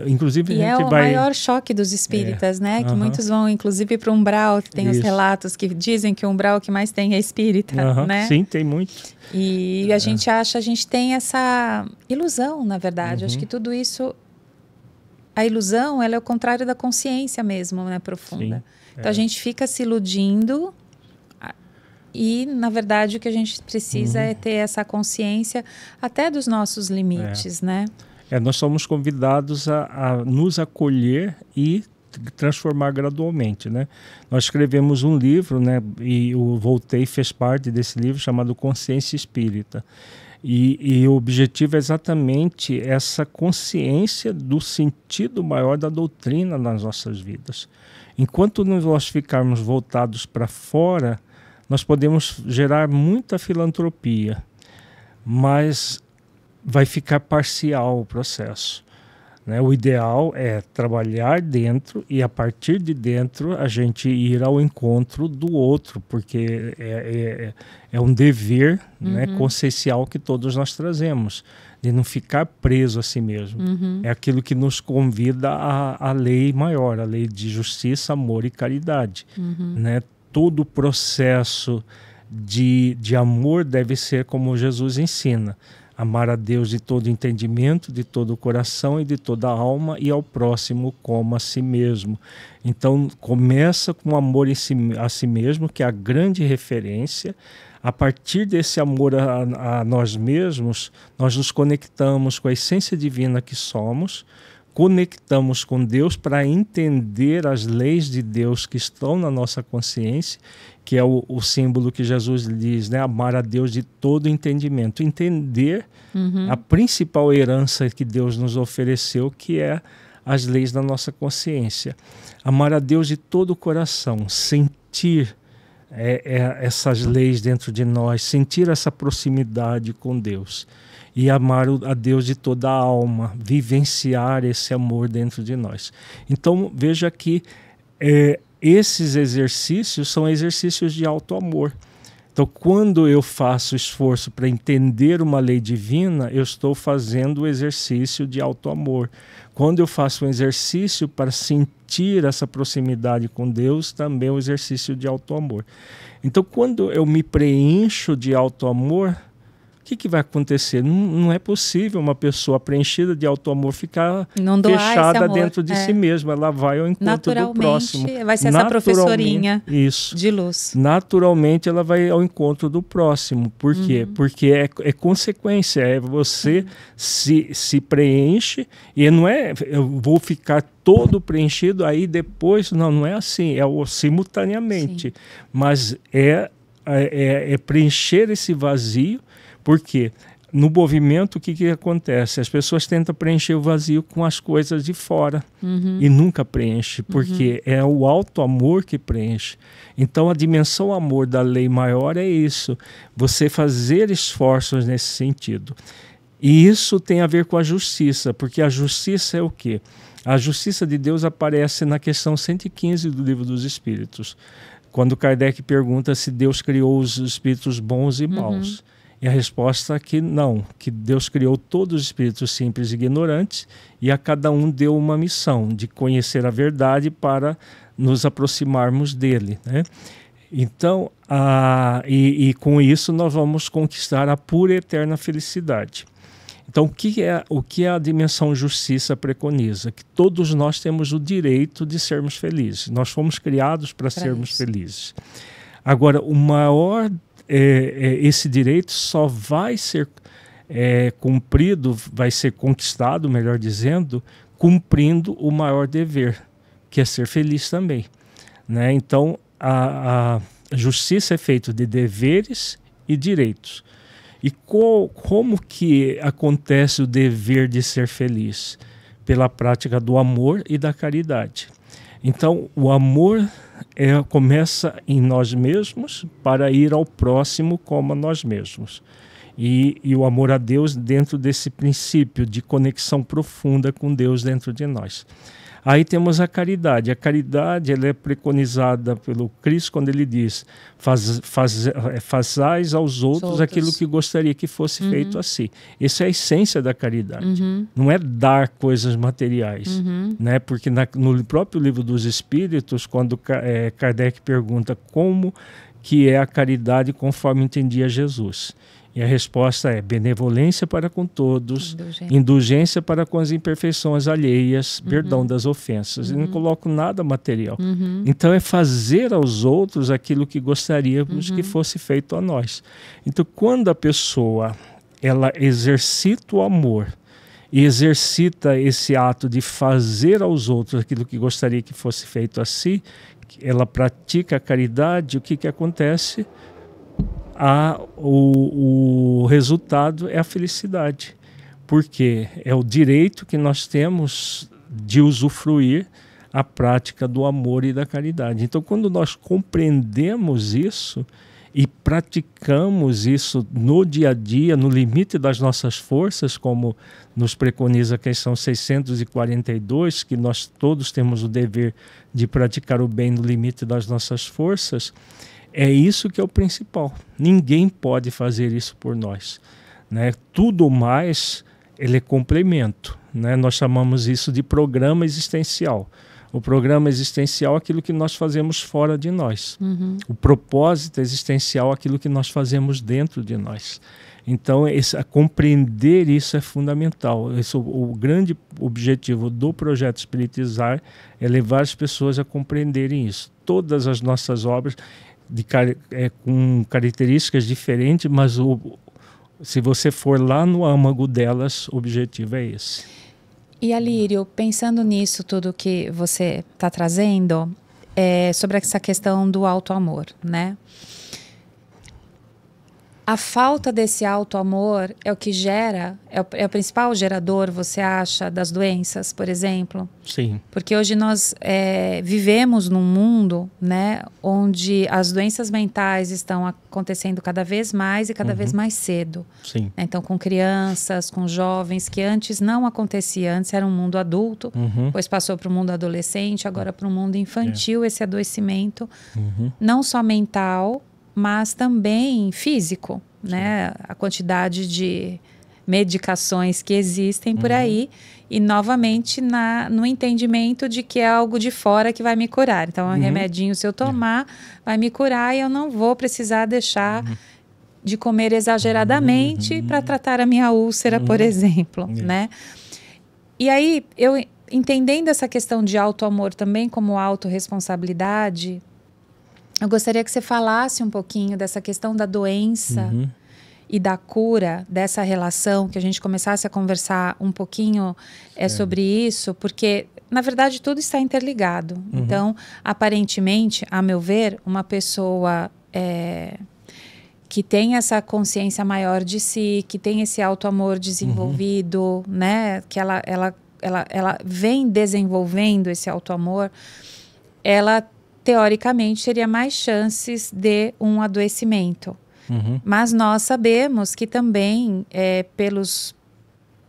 inclusive e a gente o maior choque dos espíritas, né? Que muitos vão, inclusive, para o umbral, que tem os relatos que dizem que o umbral que mais tem é espírita, né? Sim, tem muito. E a gente tem essa ilusão, na verdade. Acho que tudo isso... A ilusão, ela é o contrário da consciência mesmo, né? Profunda. Sim, então a gente fica se iludindo e, na verdade, o que a gente precisa é ter essa consciência até dos nossos limites, né? Nós somos convidados a nos acolher e transformar gradualmente, né? Nós escrevemos um livro, né? E o Voltei fez parte desse livro, chamado Consciência Espírita. E o objetivo é exatamente essa consciência do sentido maior da doutrina nas nossas vidas. Enquanto nós ficarmos voltados para fora, nós podemos gerar muita filantropia, mas vai ficar parcial o processo. Né? O ideal é trabalhar dentro e, a partir de dentro, a gente ir ao encontro do outro, porque é um dever né, consciencial que todos nós trazemos, de não ficar preso a si mesmo. É aquilo que nos convida à lei maior, a lei de justiça, amor e caridade. Né? Todo o processo de amor deve ser como Jesus ensina. Amar a Deus de todo entendimento, de todo o coração e de toda a alma, e ao próximo como a si mesmo. Então, começa com o amor a si mesmo, que é a grande referência. A partir desse amor a nós mesmos, nós nos conectamos com a essência divina que somos, conectamos com Deus para entender as leis de Deus que estão na nossa consciência, que é o símbolo que Jesus diz, né? Amar a Deus de todo entendimento. Entender a principal herança que Deus nos ofereceu, que é as leis da nossa consciência. Amar a Deus de todo o coração, sentir essas leis dentro de nós, sentir essa proximidade com Deus. E amar a Deus de toda a alma, vivenciar esse amor dentro de nós. Então, veja que esses exercícios são exercícios de auto-amor. Então, quando eu faço esforço para entender uma lei divina, eu estou fazendo o exercício de auto-amor. Quando eu faço um exercício para sentir essa proximidade com Deus, também é um exercício de auto-amor. Então, quando eu me preencho de auto-amor, o que vai acontecer? Não é possível uma pessoa preenchida de auto-amor ficar fechada dentro de si mesma. Ela vai ao encontro do próximo. Vai ser essa professorinha de luz. Naturalmente, ela vai ao encontro do próximo. Por quê? Porque é consequência. Você se preenche e não é eu vou ficar todo preenchido, aí depois... Não é assim. É simultaneamente. Sim. Mas é preencher esse vazio. Porque no movimento, o que acontece? As pessoas tentam preencher o vazio com as coisas de fora e nunca preenche, porque é o auto-amor que preenche. Então, a dimensão amor da lei maior é isso, você fazer esforços nesse sentido. E isso tem a ver com a justiça, porque a justiça é o quê? A justiça de Deus aparece na questão 115 do Livro dos Espíritos, quando Kardec pergunta se Deus criou os espíritos bons e maus. E a resposta é que não, que Deus criou todos os espíritos simples e ignorantes e a cada um deu uma missão de conhecer a verdade para nos aproximarmos dele, né? Então, com isso nós vamos conquistar a pura e eterna felicidade. Então, o que a dimensão justiça preconiza? Que todos nós temos o direito de sermos felizes. Nós fomos criados para sermos felizes. Agora, o maior, esse direito só vai ser cumprido, vai ser conquistado, melhor dizendo, cumprindo o maior dever, que é ser feliz também, né? Então, a justiça é feita de deveres e direitos. E como que acontece o dever de ser feliz? Pela prática do amor e da caridade. Então, o amor começa em nós mesmos para ir ao próximo como a nós mesmos. E o amor a Deus dentro desse princípio de conexão profunda com Deus dentro de nós. Aí temos a caridade. A caridade ela é preconizada pelo Cristo quando ele diz: fazais aos outros aquilo que gostaria que fosse feito a si. Essa é a essência da caridade. Não é dar coisas materiais. Né? Porque no próprio Livro dos Espíritos, quando Kardec pergunta como que é a caridade conforme entendia Jesus. E a resposta é benevolência para com todos, indulgência para com as imperfeições alheias, perdão das ofensas. E não coloco nada material. Então é fazer aos outros aquilo que gostaríamos que fosse feito a nós. Então quando a pessoa ela exercita o amor e exercita esse ato de fazer aos outros aquilo que gostaria que fosse feito a si, ela pratica a caridade, o que acontece? O resultado é a felicidade, porque é o direito que nós temos de usufruir a prática do amor e da caridade. Então, quando nós compreendemos isso e praticamos isso no dia a dia, no limite das nossas forças, como nos preconiza a questão 642, que nós todos temos o dever de praticar o bem no limite das nossas forças, é isso que é o principal. Ninguém pode fazer isso por nós, né? Tudo mais, ele é complemento, né? Nós chamamos isso de programa existencial. O programa existencial é aquilo que nós fazemos fora de nós. O propósito existencial é aquilo que nós fazemos dentro de nós. Então, compreender isso é fundamental. O grande objetivo do Projeto Espiritizar é levar as pessoas a compreenderem isso. Todas as nossas obras com características diferentes, mas se você for lá no âmago delas, o objetivo é esse. E Alírio, pensando nisso tudo que você está trazendo, sobre essa questão do auto-amor, né? A falta desse auto-amor é o que gera, é o principal gerador, você acha, das doenças, por exemplo? Sim. Porque hoje nós vivemos num mundo, né, onde as doenças mentais estão acontecendo cada vez mais e cada vez mais cedo. Sim. Então, com crianças, com jovens, que antes não acontecia, antes era um mundo adulto, depois passou para o mundo adolescente, agora para o mundo infantil, esse adoecimento, não só mental, mas também físico, né? A quantidade de medicações que existem por aí e, novamente, no entendimento de que é algo de fora que vai me curar. Então, um remedinho, se eu tomar, vai me curar e eu não vou precisar deixar de comer exageradamente para tratar a minha úlcera, por exemplo, né? E aí, eu entendendo essa questão de auto-amor também como autorresponsabilidade, eu gostaria que você falasse um pouquinho dessa questão da doença e da cura, dessa relação, que a gente começasse a conversar um pouquinho sobre isso, porque, na verdade, tudo está interligado. Então, aparentemente, a meu ver, uma pessoa que tem essa consciência maior de si, que tem esse auto-amor desenvolvido, né? Que ela vem desenvolvendo esse auto-amor, ela teoricamente teria mais chances de um adoecimento. Mas nós sabemos que também, pelos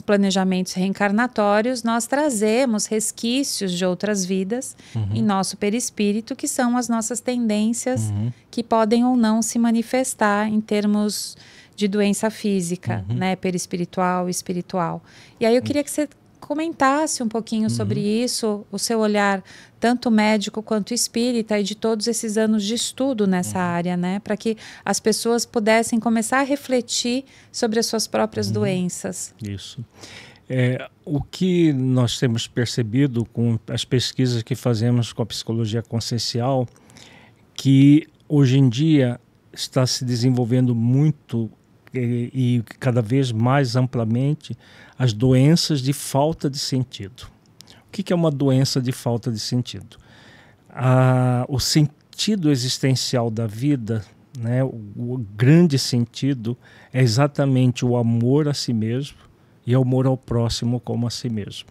planejamentos reencarnatórios, nós trazemos resquícios de outras vidas em nosso perispírito, que são as nossas tendências que podem ou não se manifestar em termos de doença física, né? Perispiritual e espiritual. E aí eu queria que você comentasse um pouquinho sobre isso, o seu olhar tanto médico quanto espírita e de todos esses anos de estudo nessa área, né? Para que as pessoas pudessem começar a refletir sobre as suas próprias doenças. Isso. O que nós temos percebido com as pesquisas que fazemos com a psicologia consciencial, que hoje em dia está se desenvolvendo muito e cada vez mais amplamente as doenças de falta de sentido. O que é uma doença de falta de sentido? O sentido existencial da vida, né, o grande sentido é exatamente o amor a si mesmo e o amor ao próximo como a si mesmo.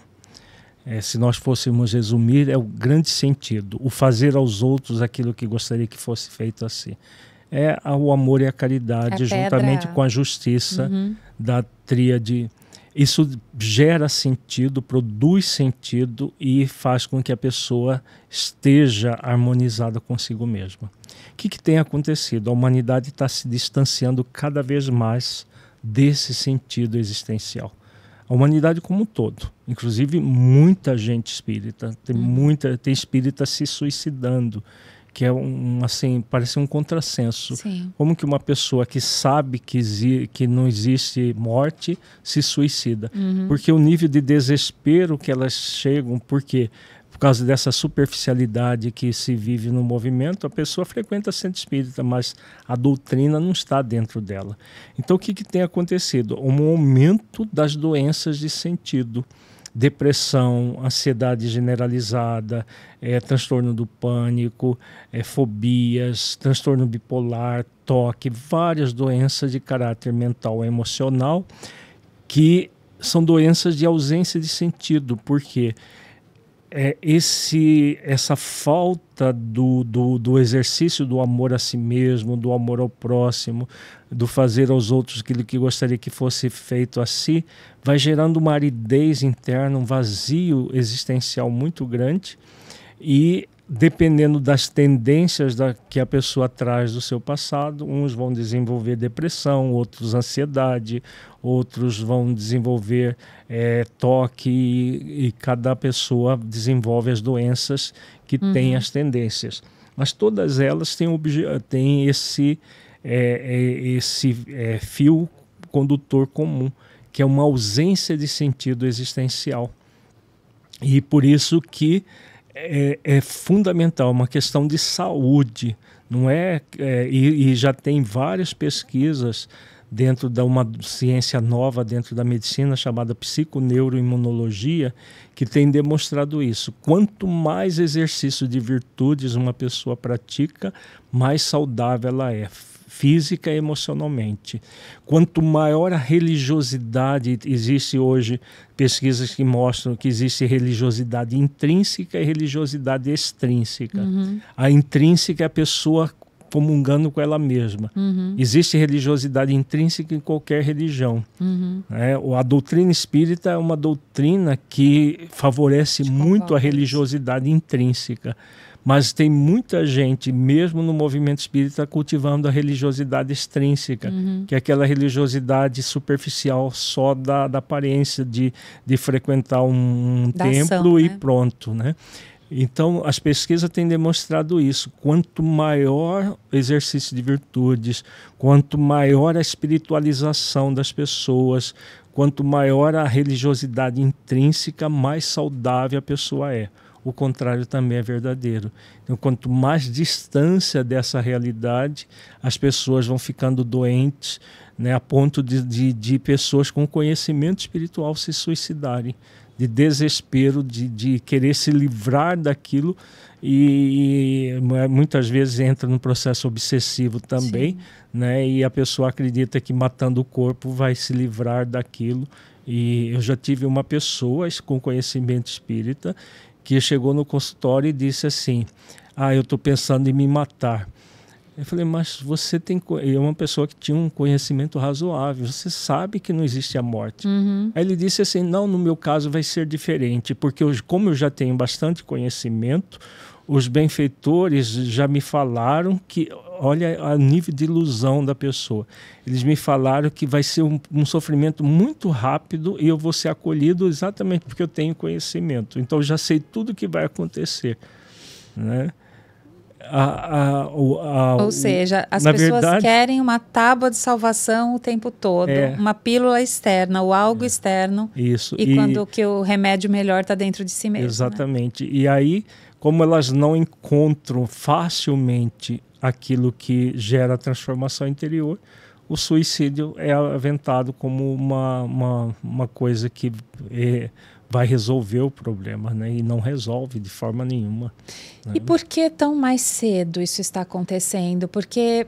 Se nós fôssemos resumir, é o grande sentido, o fazer aos outros aquilo que gostaria que fosse feito a si. O amor e a caridade, juntamente com a justiça da tríade. Isso gera sentido, produz sentido e faz com que a pessoa esteja harmonizada consigo mesma. O que tem acontecido? A humanidade está se distanciando cada vez mais desse sentido existencial. A humanidade como um todo, inclusive muita gente espírita, tem espírita se suicidando, que é parece um contrassenso. Sim. Como que uma pessoa que sabe que não existe morte se suicida? Porque o nível de desespero que elas chegam, por causa dessa superficialidade que se vive no movimento, a pessoa frequenta centro espírita, mas a doutrina não está dentro dela. Então o que tem acontecido? Um aumento das doenças de sentido. Depressão, ansiedade generalizada, transtorno do pânico, fobias, transtorno bipolar, toque, várias doenças de caráter mental e emocional que são doenças de ausência de sentido, porque essa falta do exercício do amor a si mesmo, do amor ao próximo, do fazer aos outros aquilo que gostaria que fosse feito a si, vai gerando uma aridez interna, um vazio existencial muito grande e dependendo das tendências que a pessoa traz do seu passado, uns vão desenvolver depressão, outros ansiedade, outros vão desenvolver toque e cada pessoa desenvolve as doenças que têm as tendências. Mas todas elas têm esse fio condutor comum, que é uma ausência de sentido existencial. E por isso que é fundamental, uma questão de saúde, não e já tem várias pesquisas dentro de uma ciência nova dentro da medicina chamada psiconeuroimunologia, que tem demonstrado isso. Quanto mais exercício de virtudes uma pessoa pratica, mais saudável ela é, física e emocionalmente. Quanto maior a religiosidade, existe hoje pesquisas que mostram que existe religiosidade intrínseca e religiosidade extrínseca. A intrínseca é a pessoa comungando com ela mesma. Existe religiosidade intrínseca em qualquer religião. A doutrina espírita é uma doutrina que favorece muito a religiosidade intrínseca. Mas tem muita gente, mesmo no movimento espírita, cultivando a religiosidade extrínseca, que é aquela religiosidade superficial só da aparência de frequentar um templo e pronto, né? Então, as pesquisas têm demonstrado isso. Quanto maior o exercício de virtudes, quanto maior a espiritualização das pessoas, quanto maior a religiosidade intrínseca, mais saudável a pessoa é. O contrário também é verdadeiro. Então, quanto mais distância dessa realidade, as pessoas vão ficando doentes, né, a ponto de pessoas com conhecimento espiritual se suicidarem, de desespero, de querer se livrar daquilo e muitas vezes entra num processo obsessivo também, né, e a pessoa acredita que matando o corpo vai se livrar daquilo. E eu já tive uma pessoa com conhecimento espírita que chegou no consultório e disse assim: eu estou pensando em me matar. Eu falei, mas você é uma pessoa que tinha um conhecimento razoável, você sabe que não existe a morte. Aí ele disse assim, não, no meu caso vai ser diferente, porque como eu já tenho bastante conhecimento, os benfeitores já me falaram que, olha o nível de ilusão da pessoa. Eles me falaram que vai ser um sofrimento muito rápido e eu vou ser acolhido exatamente porque eu tenho conhecimento. Então, eu já sei tudo o que vai acontecer, né? Ou seja, as pessoas querem uma tábua de salvação o tempo todo, uma pílula externa, ou algo externo. Isso. E quando que o remédio melhor está dentro de si mesmo. Exatamente. Né? E aí, como elas não encontram facilmente aquilo que gera a transformação interior, o suicídio é aventado como uma coisa que vai resolver o problema, né? E não resolve de forma nenhuma. Né? E por que tão mais cedo isso está acontecendo? Porque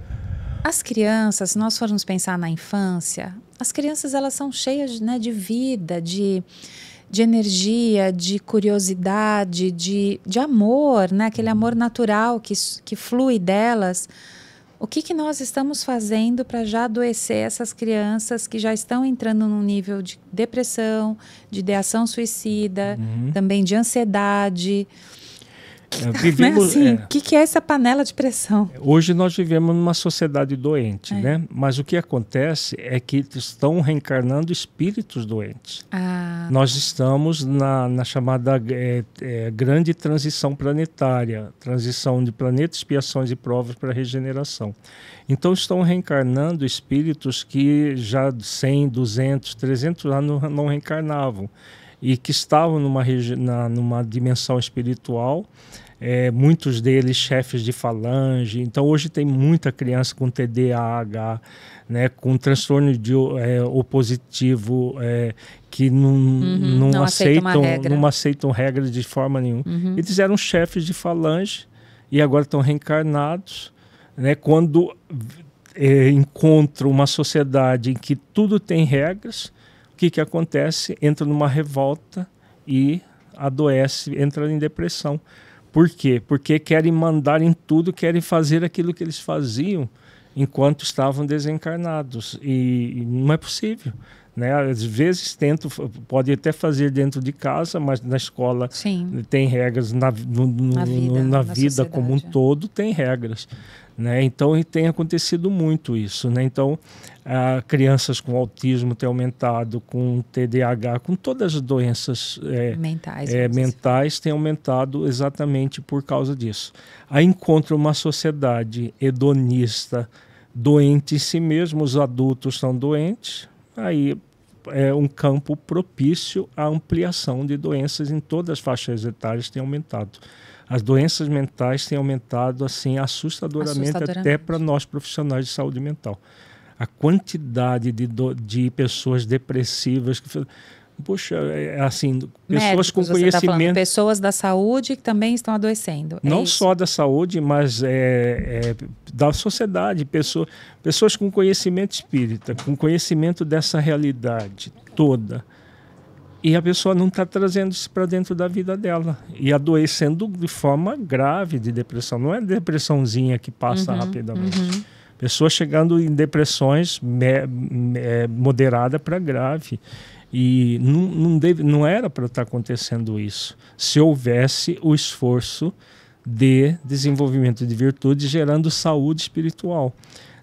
as crianças, se nós formos pensar na infância, as crianças elas são cheias, né, de vida, de energia, de curiosidade, de amor, né? Aquele amor natural que flui delas. O que nós estamos fazendo para já adoecer essas crianças que já estão entrando num nível de depressão, de ideação suicida, também de ansiedade? Vivemos, né? Assim, o que é essa panela de pressão? Hoje nós vivemos numa sociedade doente, né? Mas o que acontece é que estão reencarnando espíritos doentes. Nós estamos na chamada grande transição planetária, transição de planetas, expiações e provas para regeneração. Então estão reencarnando espíritos que já 100, 200, 300 anos não reencarnavam e que estavam numa dimensão espiritual, muitos deles chefes de falange. Então hoje tem muita criança com TDAH, né, com transtorno opositivo, que não aceitam regras de forma nenhuma. Eles eram chefes de falange e agora estão reencarnados, né, quando encontram uma sociedade em que tudo tem regras. O que acontece? Entra numa revolta e adoece, entra em depressão. Por quê? Porque querem mandar em tudo, querem fazer aquilo que eles faziam enquanto estavam desencarnados. E não é possível. Né? Às vezes pode até fazer dentro de casa, mas na escola tem regras, na vida como um todo tem regras. Né? Então tem acontecido muito isso. Né? Então crianças com autismo têm aumentado, com TDAH, com todas as doenças mentais têm aumentado exatamente por causa disso. Aí encontra uma sociedade hedonista, doente em si mesmo, os adultos são doentes, aí é um campo propício à ampliação de doenças em todas as faixas etárias, tem aumentado. As doenças mentais têm aumentado assim assustadoramente. Até para nós profissionais de saúde mental. A quantidade de pessoas depressivas que, puxa, assim, pessoas com conhecimento, tá falando, pessoas da saúde que também estão adoecendo. Não só da saúde, mas da sociedade, pessoas com conhecimento espírita, com conhecimento dessa realidade toda. E a pessoa não está trazendo isso para dentro da vida dela. E adoecendo de forma grave de depressão. Não é depressãozinha que passa rapidamente. Pessoas chegando em depressões moderada para grave. E não era para estar acontecendo isso. Se houvesse o esforço de desenvolvimento de virtude gerando saúde espiritual.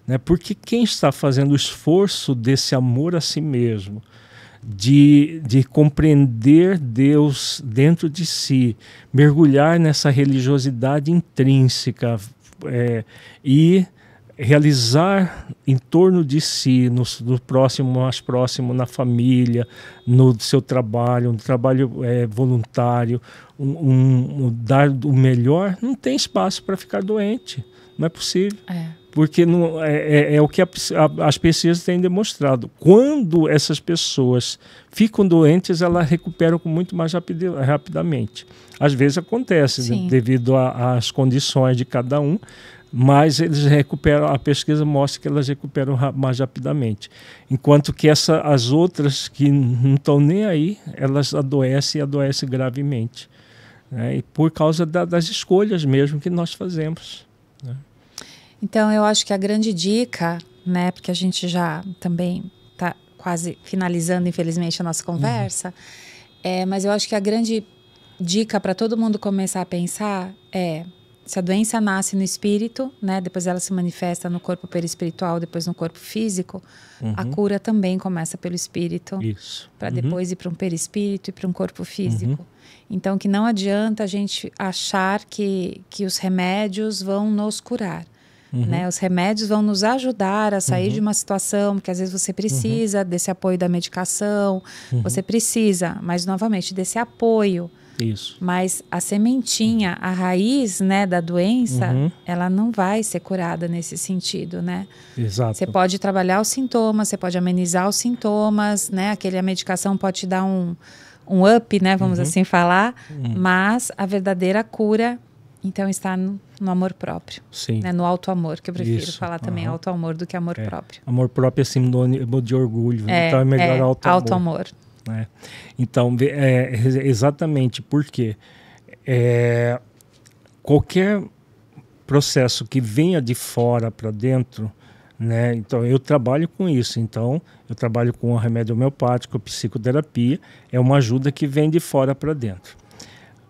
Né? Porque quem está fazendo o esforço desse amor a si mesmo, de compreender Deus dentro de si, mergulhar nessa religiosidade intrínseca e realizar em torno de si, no próximo, mais próximo, na família, no seu trabalho, um trabalho voluntário, dar o melhor, não tem espaço para ficar doente. Não é possível. Porque não, é o que as pesquisas têm demonstrado. Quando essas pessoas ficam doentes, elas recuperam com muito mais rapidamente. Às vezes acontece, né, devido às condições de cada um, mas eles recuperam, a pesquisa mostra que elas recuperam mais rapidamente. Enquanto que as outras que não estão nem aí, elas adoecem gravemente. Né, e por causa das escolhas mesmo que nós fazemos. Né? Então, eu acho que a grande dica, né, porque a gente já também está quase finalizando, infelizmente, a nossa conversa, mas eu acho que a grande dica para todo mundo começar a pensar é: se a doença nasce no espírito, né, depois ela se manifesta no corpo perispiritual, depois no corpo físico, a cura também começa pelo espírito, para depois ir para um perispírito e para um corpo físico. Então, que não adianta a gente achar que os remédios vão nos curar. Né? Os remédios vão nos ajudar a sair de uma situação, porque às vezes você precisa desse apoio da medicação, você precisa, mas novamente, desse apoio. Isso. Mas a sementinha, a raiz, né, da doença, ela não vai ser curada nesse sentido, né? Exato. Você pode trabalhar os sintomas, você pode amenizar os sintomas, né? A medicação pode te dar um up, né? Vamos assim falar. Mas a verdadeira cura, então, está no amor próprio. Sim. Né? No auto-amor, que eu prefiro falar também auto-amor do que amor próprio. Amor próprio é sinônimo de orgulho. Então é melhor auto-amor. Auto-amor. Então, exatamente porque qualquer processo que venha de fora para dentro, né? Então eu trabalho com isso. Então eu trabalho com o remédio homeopático, psicoterapia, é uma ajuda que vem de fora para dentro.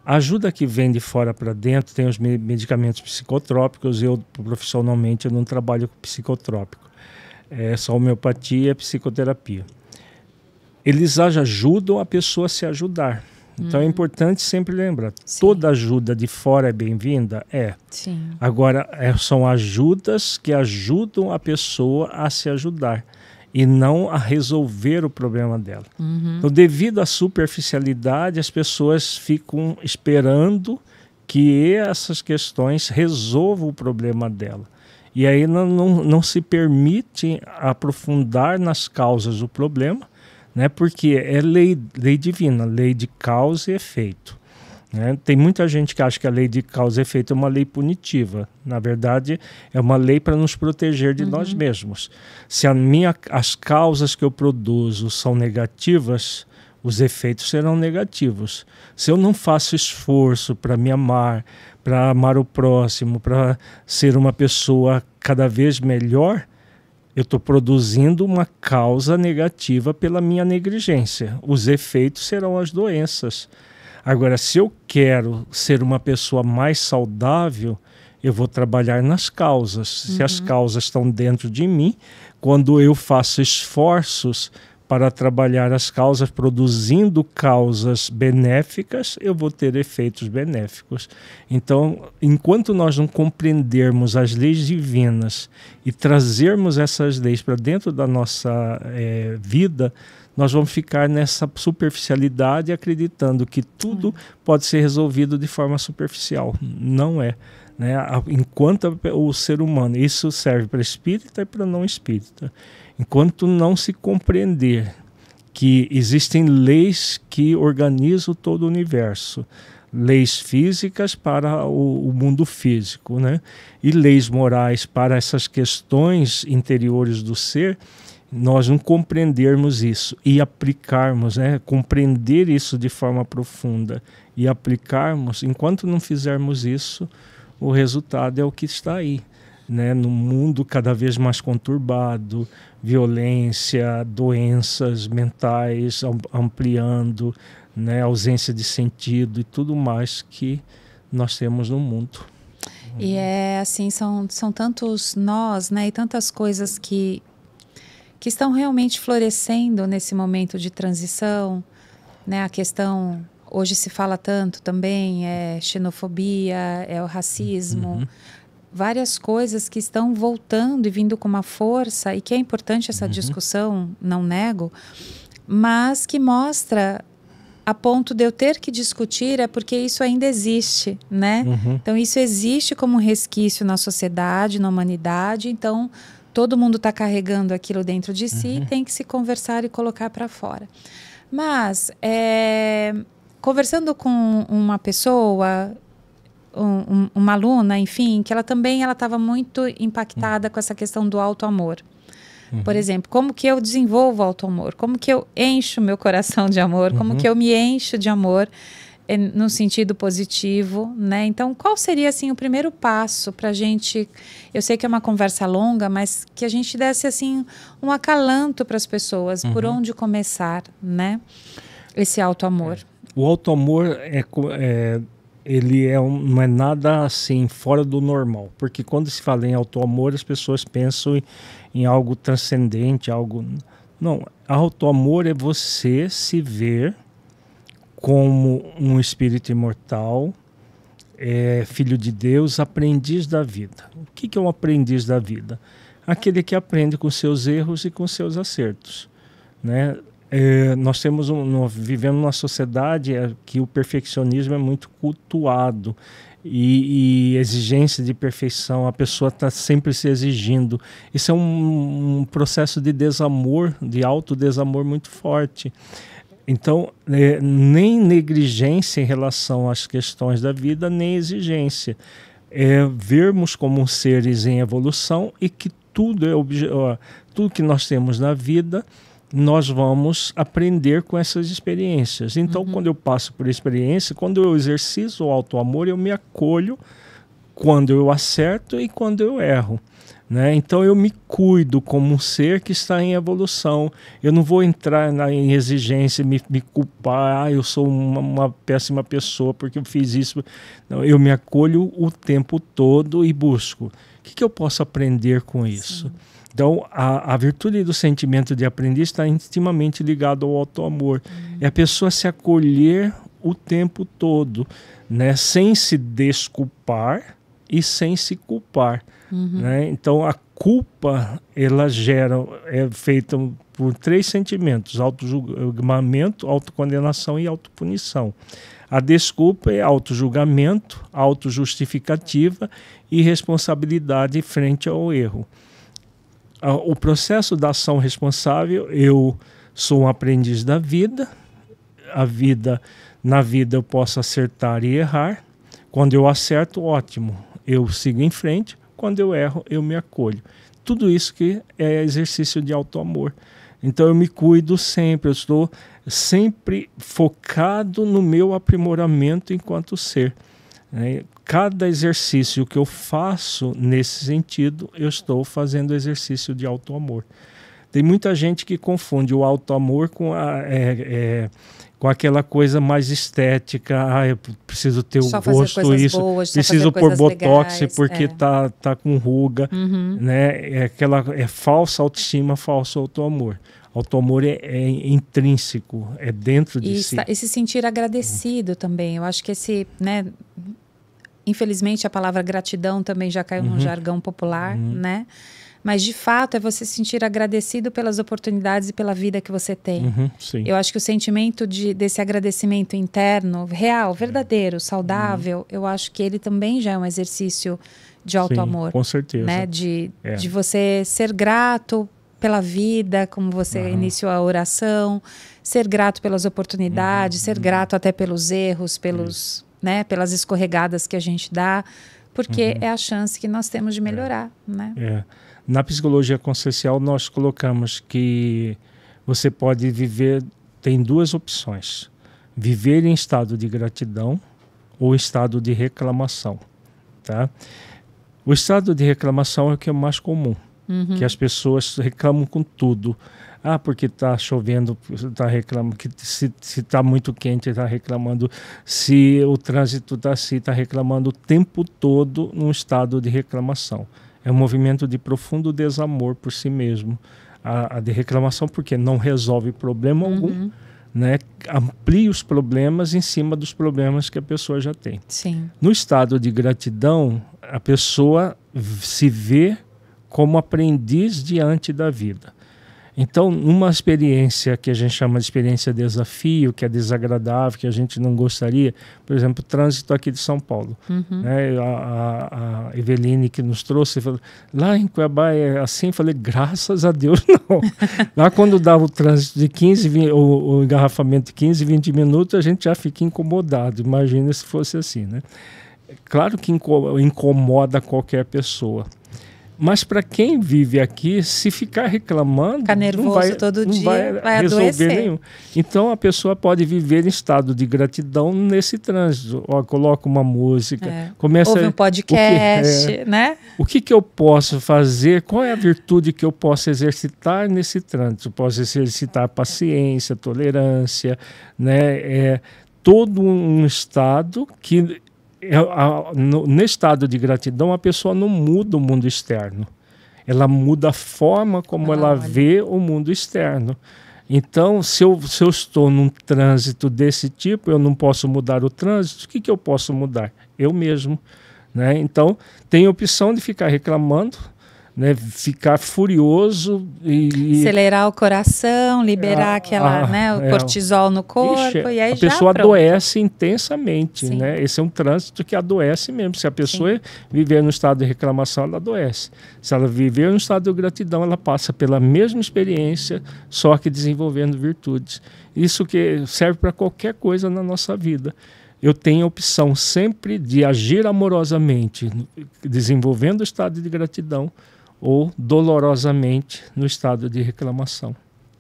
A ajuda que vem de fora para dentro tem os medicamentos psicotrópicos. Eu profissionalmente eu não trabalho com psicotrópico, é só homeopatia e psicoterapia. Eles ajudam a pessoa a se ajudar. Então é importante sempre lembrar, toda ajuda de fora é bem-vinda? Sim. Agora, são ajudas que ajudam a pessoa a se ajudar e não a resolver o problema dela. Então, devido à superficialidade, as pessoas ficam esperando que essas questões resolvam o problema dela. E aí não se permite aprofundar nas causas do problema, né? Porque é lei divina, lei de causa e efeito. Né? Tem muita gente que acha que a lei de causa e efeito é uma lei punitiva. Na verdade, é uma lei para nos proteger de nós mesmos. Se as causas que eu produzo são negativas, os efeitos serão negativos. Se eu não faço esforço para me amar, para amar o próximo, para ser uma pessoa cada vez melhor, eu estou produzindo uma causa negativa pela minha negligência. Os efeitos serão as doenças. Agora, se eu quero ser uma pessoa mais saudável, eu vou trabalhar nas causas. Se as causas estão dentro de mim, quando eu faço esforços para trabalhar as causas, produzindo causas benéficas, eu vou ter efeitos benéficos. Então, enquanto nós não compreendermos as leis divinas e trazermos essas leis para dentro da nossa vida, nós vamos ficar nessa superficialidade acreditando que tudo pode ser resolvido de forma superficial. Não é. Né? Enquanto o ser humano, isso serve para espírita e para não espírita. Enquanto não se compreender que existem leis que organizam todo o universo, leis físicas para o mundo físico, né? E leis morais para essas questões interiores do ser, nós não compreendermos isso e aplicarmos, né? Compreender isso de forma profunda e aplicarmos, enquanto não fizermos isso, o resultado é o que está aí. Né, no mundo cada vez mais conturbado, violência, doenças mentais ampliando, né, ausência de sentido e tudo mais que nós temos no mundo. E assim, são tantos nós, né, e tantas coisas que estão realmente florescendo nesse momento de transição, né, a questão, hoje se fala tanto também, xenofobia, o racismo, várias coisas que estão voltando e vindo com uma força, e que é importante essa discussão, não nego, mas que mostra a ponto de eu ter que discutir é porque isso ainda existe, né? Então isso existe como um resquício na sociedade, na humanidade, então todo mundo está carregando aquilo dentro de si e tem que se conversar e colocar para fora. Mas, conversando com uma pessoa, uma aluna, enfim, que ela estava muito impactada com essa questão do auto-amor. Por exemplo, como que eu desenvolvo o auto-amor? Como que eu encho meu coração de amor? Como que eu me encho de amor no sentido positivo, né? Então, qual seria, assim, o primeiro passo para a gente... Eu sei que é uma conversa longa, mas que a gente desse, assim, um acalanto para as pessoas, por onde começar, né? Esse auto-amor. O auto-amor não é nada assim fora do normal, porque quando se fala em auto-amor as pessoas pensam em algo transcendente, algo... Não, auto-amor é você se ver como um espírito imortal, filho de Deus, aprendiz da vida. O que é um aprendiz da vida? Aquele que aprende com seus erros e com seus acertos, né? Nós vivemos numa sociedade que o perfeccionismo é muito cultuado e exigência de perfeição, a pessoa está sempre se exigindo. Isso é um processo de desamor, de autodesamor muito forte. Então, nem negligência em relação às questões da vida, nem exigência. Vermos como seres em evolução e que tudo que nós temos na vida, nós vamos aprender com essas experiências. Então, quando eu passo por experiência, quando eu exercito o auto-amor, eu me acolho quando eu acerto e quando eu erro, né? Então, eu me cuido como um ser que está em evolução. Eu não vou entrar em exigência, me culpar, eu sou uma péssima pessoa porque eu fiz isso. Não, eu me acolho o tempo todo e busco. O que eu posso aprender com isso? Sim. Então, a virtude do sentimento de aprendiz está intimamente ligado ao auto-amor. É a pessoa se acolher o tempo todo, né? Sem se desculpar e sem se culpar. Né? Então, a culpa, ela é feita por 3 sentimentos: auto-julgamento, autocondenação e autopunição. A desculpa é auto-julgamento, auto-justificativa e responsabilidade frente ao erro. O processo da ação responsável, eu sou um aprendiz da vida, na vida eu posso acertar e errar. Quando eu acerto, ótimo, eu sigo em frente. Quando eu erro, eu me acolho. Tudo isso que é exercício de auto-amor. Então eu me cuido sempre, eu estou sempre focado no meu aprimoramento enquanto ser. Cada exercício que eu faço nesse sentido, eu estou fazendo exercício de auto-amor. Tem muita gente que confunde o auto-amor com aquela coisa mais estética. Eu preciso ter o rosto, isso, preciso pôr botox porque tá com ruga. Né? É falsa autoestima, falso auto-amor. Auto-amor é intrínseco, é dentro de si. E se sentir agradecido também. Eu acho que né? Infelizmente, a palavra gratidão também já caiu num jargão popular, né? Mas, de fato, é você se sentir agradecido pelas oportunidades e pela vida que você tem. Sim. Eu acho que o sentimento desse agradecimento interno, real, verdadeiro, saudável, eu acho que ele também já é um exercício de auto-amor. Com certeza. Né? De você ser grato pela vida, como você iniciou a oração, ser grato pelas oportunidades, ser grato até pelos erros, né, pelas escorregadas que a gente dá, porque é a chance que nós temos de melhorar. Né? Na psicologia consciencial, nós colocamos que você pode viver, tem 2 opções: viver em estado de gratidão ou estado de reclamação. Tá? O estado de reclamação é o que é mais comum, que as pessoas reclamam com tudo. Porque está chovendo, está reclamando, que se está muito quente, está reclamando, se o trânsito está assim, está reclamando o tempo todo num estado de reclamação. É um movimento de profundo desamor por si mesmo. A de reclamação, porque não resolve problema algum, né? Amplia os problemas em cima dos problemas que a pessoa já tem. Sim. No estado de gratidão, a pessoa se vê como aprendiz diante da vida. Então, numa experiência que a gente chama de experiência desafio, que é desagradável, que a gente não gostaria, por exemplo, o trânsito aqui de São Paulo. Né? A Eveline que nos trouxe, falou, lá em Cuiabá é assim, falei, graças a Deus não. Lá quando dava o trânsito de 15, o engarrafamento de 15, 20 minutos, a gente já fica incomodado. Imagina se fosse assim, né? Claro que incomoda qualquer pessoa. Mas para quem vive aqui, se ficar reclamando, ficar nervoso todo dia, vai resolver adoecer. Nenhum. Então a pessoa pode viver em estado de gratidão nesse trânsito. Coloca uma música, começa ouve um podcast, né? O que eu posso fazer? Qual é a virtude que eu posso exercitar nesse trânsito? Eu posso exercitar paciência, tolerância, né? todo um estado que, no estado de gratidão, a pessoa não muda o mundo externo. Ela muda a forma como ela vê o mundo externo. Então, se eu estou num trânsito desse tipo, eu não posso mudar o trânsito, o que eu posso mudar? Eu mesmo. Né? Então, tem a opção de ficar reclamando, né? Ficar furioso e acelerar o coração, liberar o cortisol no corpo, e aí a pessoa adoece intensamente, né? Esse é um trânsito que adoece mesmo. Se a pessoa viver no estado de reclamação, ela adoece. Se ela viver no estado de gratidão, ela passa pela mesma experiência, só que desenvolvendo virtudes. Isso que serve para qualquer coisa na nossa vida. Eu tenho a opção sempre de agir amorosamente, desenvolvendo o estado de gratidão, ou dolorosamente no estado de reclamação.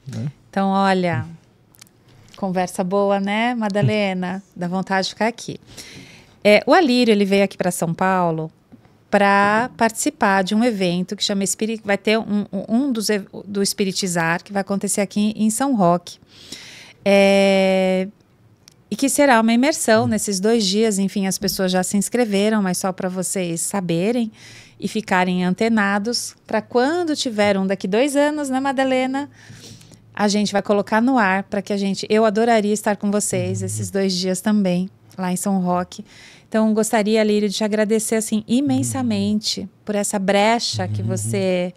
Né? Então, olha, conversa boa, né, Madalena? Dá vontade de ficar aqui. O Alírio, ele veio aqui para São Paulo para participar de um evento que chama vai ter do Espiritizar, que vai acontecer aqui em São Roque. E que será uma imersão nesses 2 dias. Enfim, as pessoas já se inscreveram, mas só para vocês saberem e ficarem antenados, para quando tiver daqui 2 anos, né, Madalena? A gente vai colocar no ar para que eu adoraria estar com vocês esses 2 dias também, lá em São Roque. Então, gostaria, Lírio, de te agradecer assim, imensamente por essa brecha que você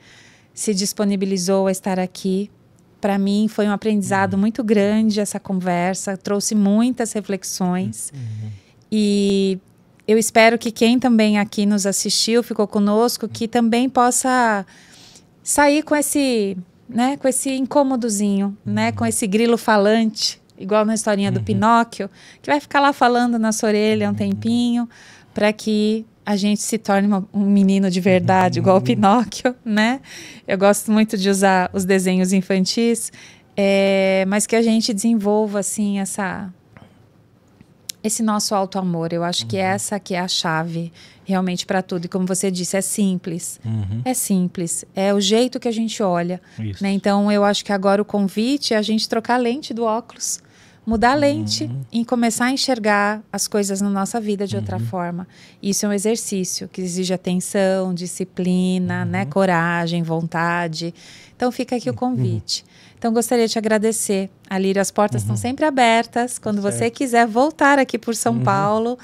se disponibilizou a estar aqui. Para mim, foi um aprendizado muito grande essa conversa, trouxe muitas reflexões. E eu espero que quem também aqui nos assistiu, ficou conosco, que também possa sair com esse incômodozinho, né? Com esse grilo falante, igual na historinha do Pinóquio, que vai ficar lá falando na sua orelha um tempinho, para que a gente se torne um menino de verdade, igual o Pinóquio, né? Eu gosto muito de usar os desenhos infantis, mas que a gente desenvolva, assim, esse nosso auto-amor. Eu acho que essa que é a chave realmente para tudo. E como você disse, é simples. É simples. É o jeito que a gente olha. Né? Então, eu acho que agora o convite é a gente trocar a lente do óculos, mudar a lente e começar a enxergar as coisas na nossa vida de outra forma. Isso é um exercício que exige atenção, disciplina, né? Coragem, vontade. Então, fica aqui o convite. Então, gostaria de te agradecer, Alírio. As portas estão sempre abertas. Quando você quiser voltar aqui por São Paulo,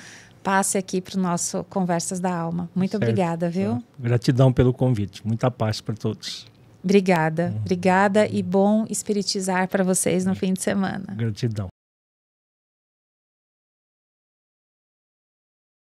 passe aqui para o nosso Conversas da Alma. Muito obrigada, viu? Gratidão pelo convite. Muita paz para todos. Obrigada. Obrigada e bom espiritizar para vocês no fim de semana. Gratidão.